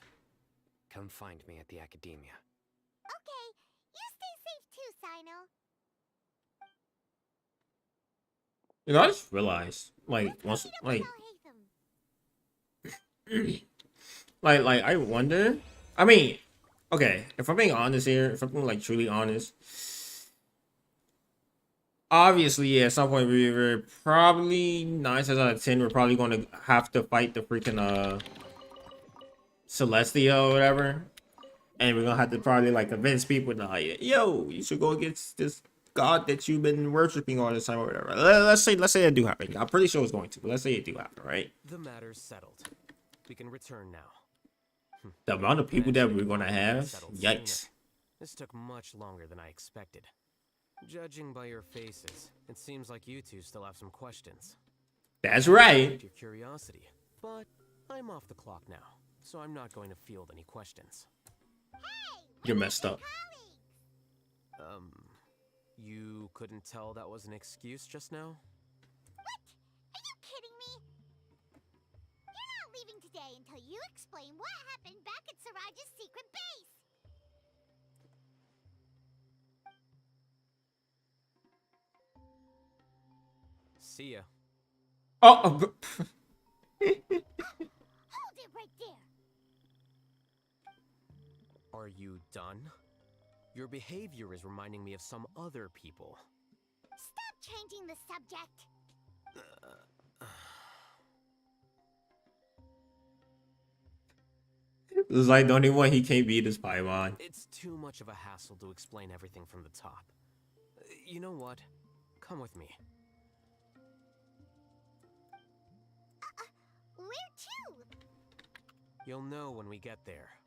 come find me at the academia. Okay, you stay safe too, Sino. You know, I just realized, once, I wonder. I mean, okay, if I'm being honest here, if I'm being truly honest, obviously, yeah, at some point we're probably 9 times out of 10, we're probably going to have to fight the freaking Celestia or whatever, and we're gonna have to probably convince people to yo, you should go against this god that you've been worshiping all this time or whatever. Let's say it do happen. I'm pretty sure it's going to, but let's say it do happen, right? The matter's settled. We can return now. The amount of people that we're gonna have, Settled yikes. sooner. This took much longer than I expected. Judging by your faces, it seems like you two still have some questions. That's right. Your curiosity, but I'm off the clock now, so I'm not going to field any questions. You're messed up. You couldn't tell that was an excuse just now? What? Are you kidding me? You're not leaving today until you explain what happened back at Siraj's secret base. See ya. Hold it right there. Are you done? Your behavior is reminding me of some other people. Stop changing the subject. It's like the only one he can't beat is Paimon. It's too much of a hassle to explain everything from the top. You know what? Come with me. Where to? You'll know when we get there.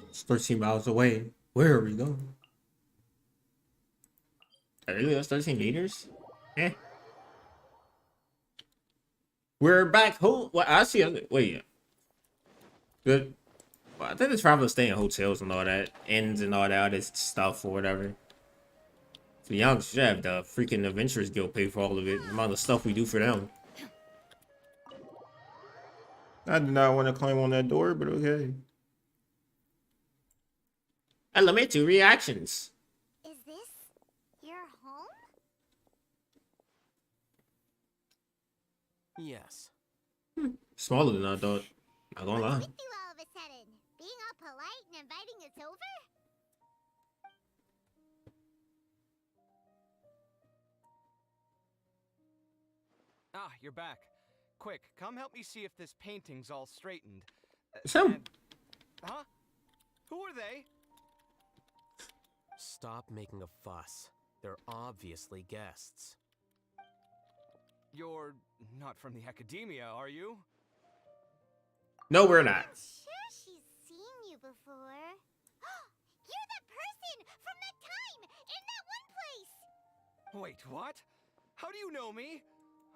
It's 13 miles away. Where are we going? Really? That's 13 meters? Eh. We're back home. Well, I see. Wait. Good. Well, I think the travelers stay in hotels and all that. Inns and all that other stuff or whatever. So young should have the freaking Adventurers Guild pay for all of it. The amount of stuff we do for them. I do not want to climb on that door, but okay. Elementary reactions. Is this your home? Yes. Smaller than I thought. Not gonna lie. With you all of a sudden? Being all polite and inviting us over? Ah, you're back. Quick, come help me see if this painting's all straightened. Huh? Who are they? Stop making a fuss. They're obviously guests. You're not from the academia, are you? No, we're not. I'm sure she's seen you before. You're that person from that time in that one place. Wait, what? How do you know me?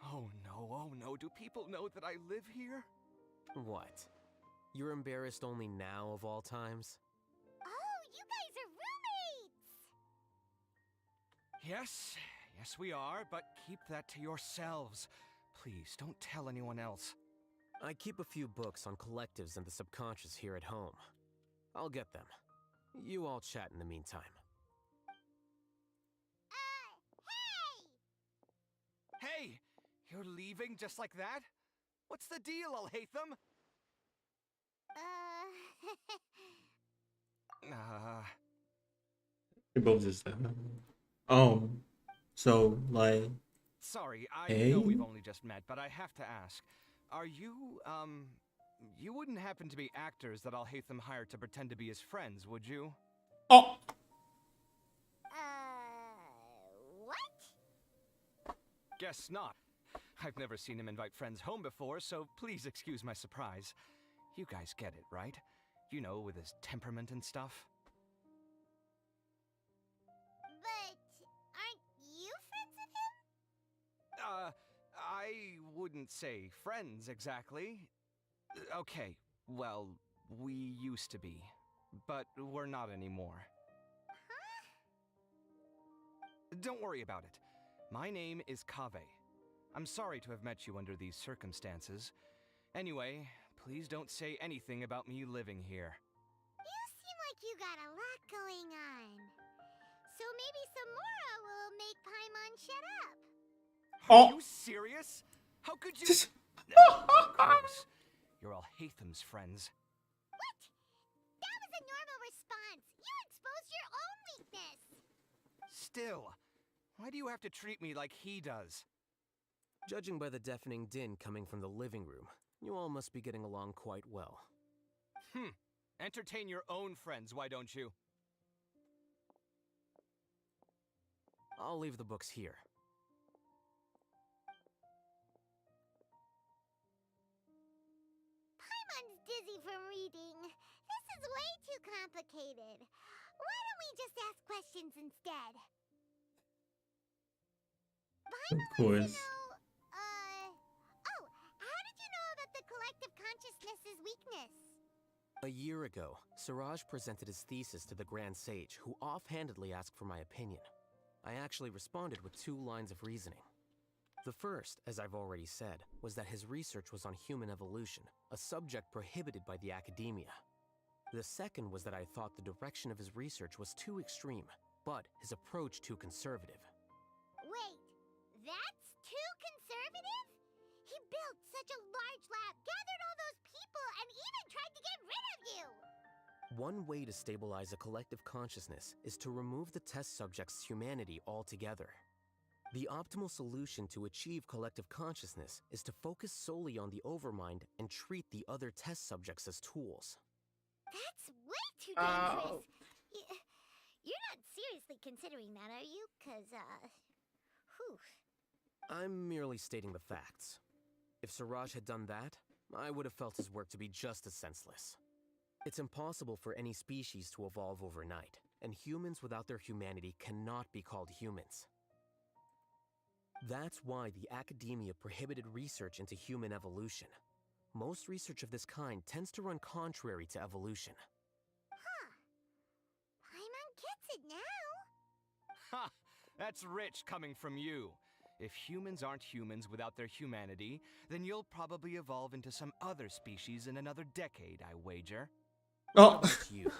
Oh no, do people know that I live here? What? You're embarrassed only now of all times? Oh, you guys are roommates! Yes, we are, but keep that to yourselves. Please, don't tell anyone else. I keep a few books on collectives and the subconscious here at home. I'll get them. You all chat in the meantime. Hey! You're leaving just like that? What's the deal, ALHAITHAM? They both just so like. Sorry, I hey? know we've only just met, but I have to ask. Are you, you wouldn't happen to be actors that ALHAITHAM hired to pretend to be his friends, would you? Oh! What? Guess not. I've never seen him invite friends home before, so please excuse my surprise. You guys get it, right? You know, with his temperament and stuff. But aren't you friends with him? I wouldn't say friends exactly. Okay, well, we used to be, but we're not anymore. Huh? Don't worry about it. My name is Kaveh. I'm sorry to have met you under these circumstances. Anyway, please don't say anything about me living here. You seem like you got a lot going on. So maybe Samora will make Paimon shut up. Are you serious? How could you? Of course. You're ALHAITHAM's friends. What? That was a normal response. You exposed your own weakness. Still, why do you have to treat me like he does? Judging by the deafening din coming from the living room, you all must be getting along quite well. Entertain your own friends, why don't you? I'll leave the books here. Paimon's dizzy from reading. This is way too complicated. Why don't we just ask questions instead? Of course. How did you know about the collective consciousness's weakness? A year ago, Siraj presented his thesis to the Grand Sage, who offhandedly asked for my opinion. I actually responded with 2 lines of reasoning. The first, as I've already said, was that his research was on human evolution, a subject prohibited by the academia. The second was that I thought the direction of his research was too extreme, but his approach too conservative. Wait, that's too conservative? He built such a large lab, gathered all those people, and even tried to get rid of you! One way to stabilize a collective consciousness is to remove the test subject's humanity altogether. The optimal solution to achieve collective consciousness is to focus solely on the overmind and treat the other test subjects as tools. That's way too dangerous! You're not seriously considering that, are you? 'Cause, whew. I'm merely stating the facts. If Siraj had done that, I would have felt his work to be just as senseless. It's impossible for any species to evolve overnight, and humans without their humanity cannot be called humans. That's why the academia prohibited research into human evolution. Most research of this kind tends to run contrary to evolution. Huh. Paimon gets it now. Ha! That's rich coming from you. If humans aren't humans without their humanity, then you'll probably evolve into some other species in another decade, I wager. What about you?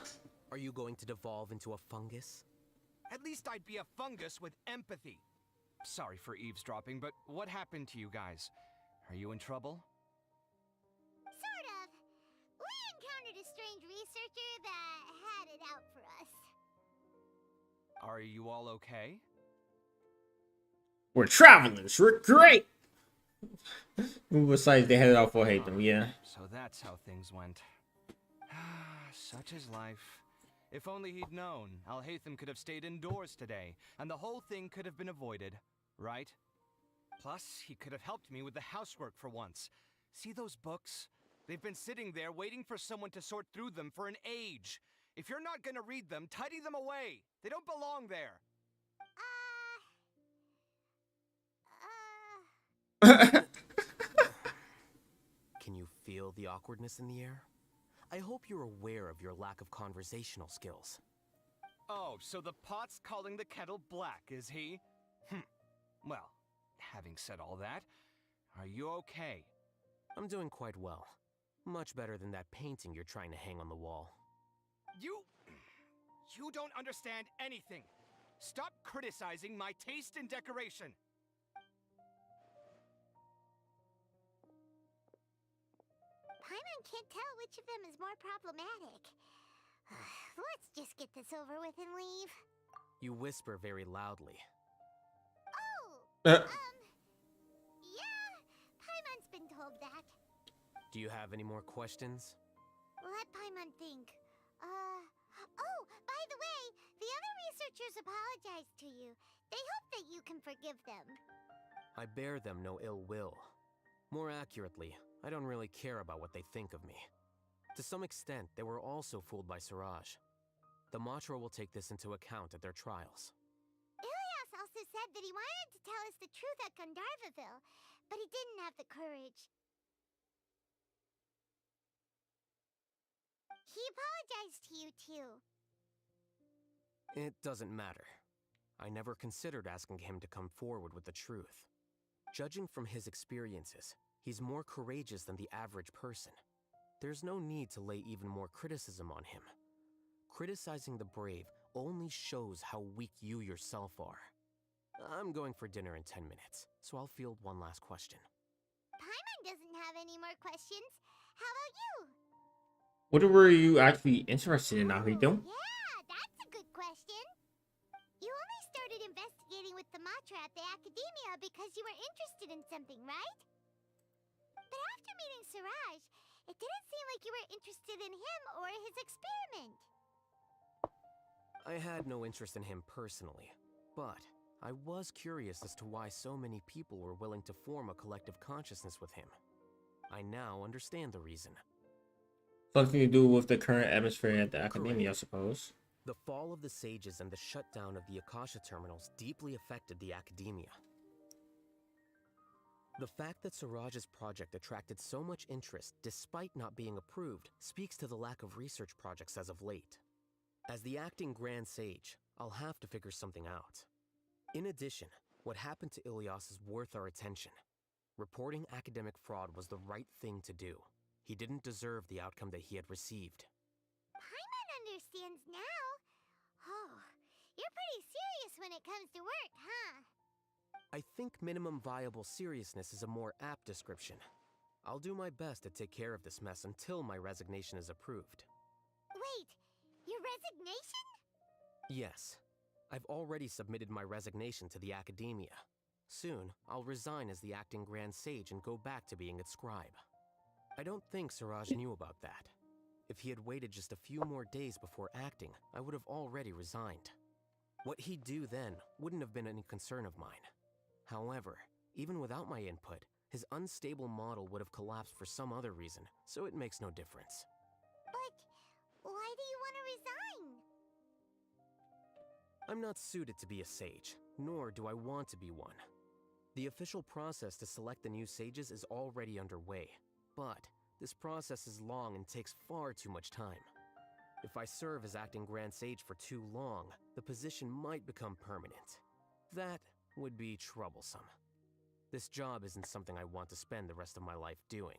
Are you going to devolve into a fungus? At least I'd be a fungus with empathy. Sorry for eavesdropping, but what happened to you guys? Are you in trouble? Sort of. We encountered a strange researcher that had it out for us. Are you all okay? We're travelers. We're great. Besides, they headed out for ALHAITHAM, yeah. So that's how things went. Such is life. If only he'd known, ALHAITHAM could have stayed indoors today, and the whole thing could have been avoided, right? Plus, he could have helped me with the housework for once. See those books? They've been sitting there waiting for someone to sort through them for an age. If you're not gonna read them, tidy them away. They don't belong there. Can you feel the awkwardness in the air? I hope you're aware of your lack of conversational skills. Oh, so the pot's calling the kettle black, is he? Well, having said all that, are you okay? I'm doing quite well. Much better than that painting you're trying to hang on the wall. You don't understand anything. Stop criticizing my taste in decoration. Paimon can't tell which of them is more problematic. Let's just get this over with and leave. You whisper very loudly. Yeah, Paimon's been told that. Do you have any more questions? Let Paimon think. Oh, by the way, the other researchers apologized to you. They hope that you can forgive them. I bear them no ill will. More accurately, I don't really care about what they think of me. To some extent, they were also fooled by Siraj. The Matra will take this into account at their trials. Ilias also said that he wanted to tell us the truth at Gandharvaville, but he didn't have the courage. He apologized to you, too. It doesn't matter. I never considered asking him to come forward with the truth. Judging from his experiences, he's more courageous than the average person. There's no need to lay even more criticism on him. Criticizing the brave only shows how weak you yourself are. I'm going for dinner in 10 minutes, so I'll field one last question. Paimon doesn't have any more questions. How about you? What were you actually interested in, ALHAITHAM? Yeah, that's a good question. You only started investigating with the Matra at the Academia because you were interested in something, right? But after meeting Siraj, it didn't seem like you were interested in him or his experiment. I had no interest in him personally, but I was curious as to why so many people were willing to form a collective consciousness with him. I now understand the reason. Something to do with the current atmosphere at the Academia, I suppose. The fall of the sages and the shutdown of the Akasha terminals deeply affected the Academia. The fact that Siraj's project attracted so much interest despite not being approved speaks to the lack of research projects as of late. As the acting Grand Sage, I'll have to figure something out. In addition, what happened to Ilias is worth our attention. Reporting academic fraud was the right thing to do. He didn't deserve the outcome that he had received. Paimon understands now. Oh, you're pretty serious when it comes to work, huh? I think minimum viable seriousness is a more apt description. I'll do my best to take care of this mess until my resignation is approved. Wait, your resignation? Yes. I've already submitted my resignation to the Academia. Soon, I'll resign as the acting Grand Sage and go back to being its scribe. I don't think Siraj knew about that. If he had waited just a few more days before acting, I would have already resigned. What he'd do then wouldn't have been any concern of mine. However, even without my input, his unstable model would have collapsed for some other reason, so it makes no difference. But why do you want to resign? I'm not suited to be a sage, nor do I want to be one. The official process to select the new sages is already underway, but this process is long and takes far too much time. If I serve as acting Grand Sage for too long, the position might become permanent. That would be troublesome. This job isn't something I want to spend the rest of my life doing.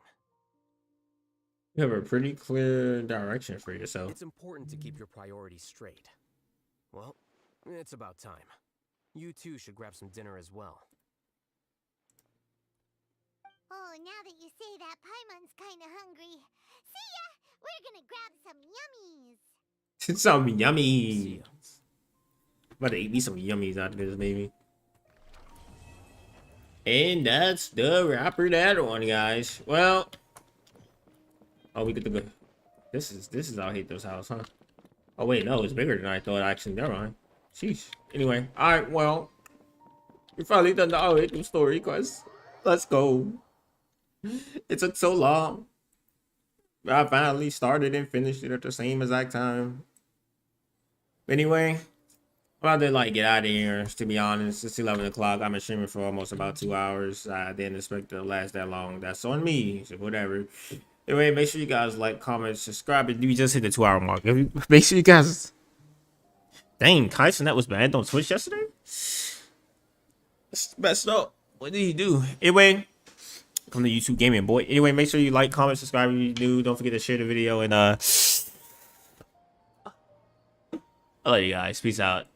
You have a pretty clear direction for yourself. It's important to keep your priorities straight. Well, it's about time. You two should grab some dinner as well. Oh, now that you say that, Paimon's kinda hungry. See ya! We're gonna grab some yummies! Some yummy. About to eat me some yummies out of this, baby. And that's the wrap for that one, guys. Well, oh, we get to go. This is ALHAITHAM's house, huh? Oh wait, no, it's bigger than I thought. Actually, never mind. Sheesh. Anyway, all right. Well, we finally done the ALHAITHAM story quest. Let's go. It took so long. I finally started and finished it at the same exact time. Anyway, about to like get out of here, to be honest. It's 11 o'clock. I've been streaming for almost about 2 hours. I didn't expect it to last that long. That's on me. So whatever. Anyway, make sure you guys like, comment, subscribe. We just hit the 2 hour mark. Make sure you guys. Dang, Kyson, that was bad on Twitch yesterday. That's messed up. What did he do? Anyway, from the YouTube gaming boy. Anyway, make sure you like, comment, subscribe if you're new. Don't forget to share the video, and I love you guys. Peace out.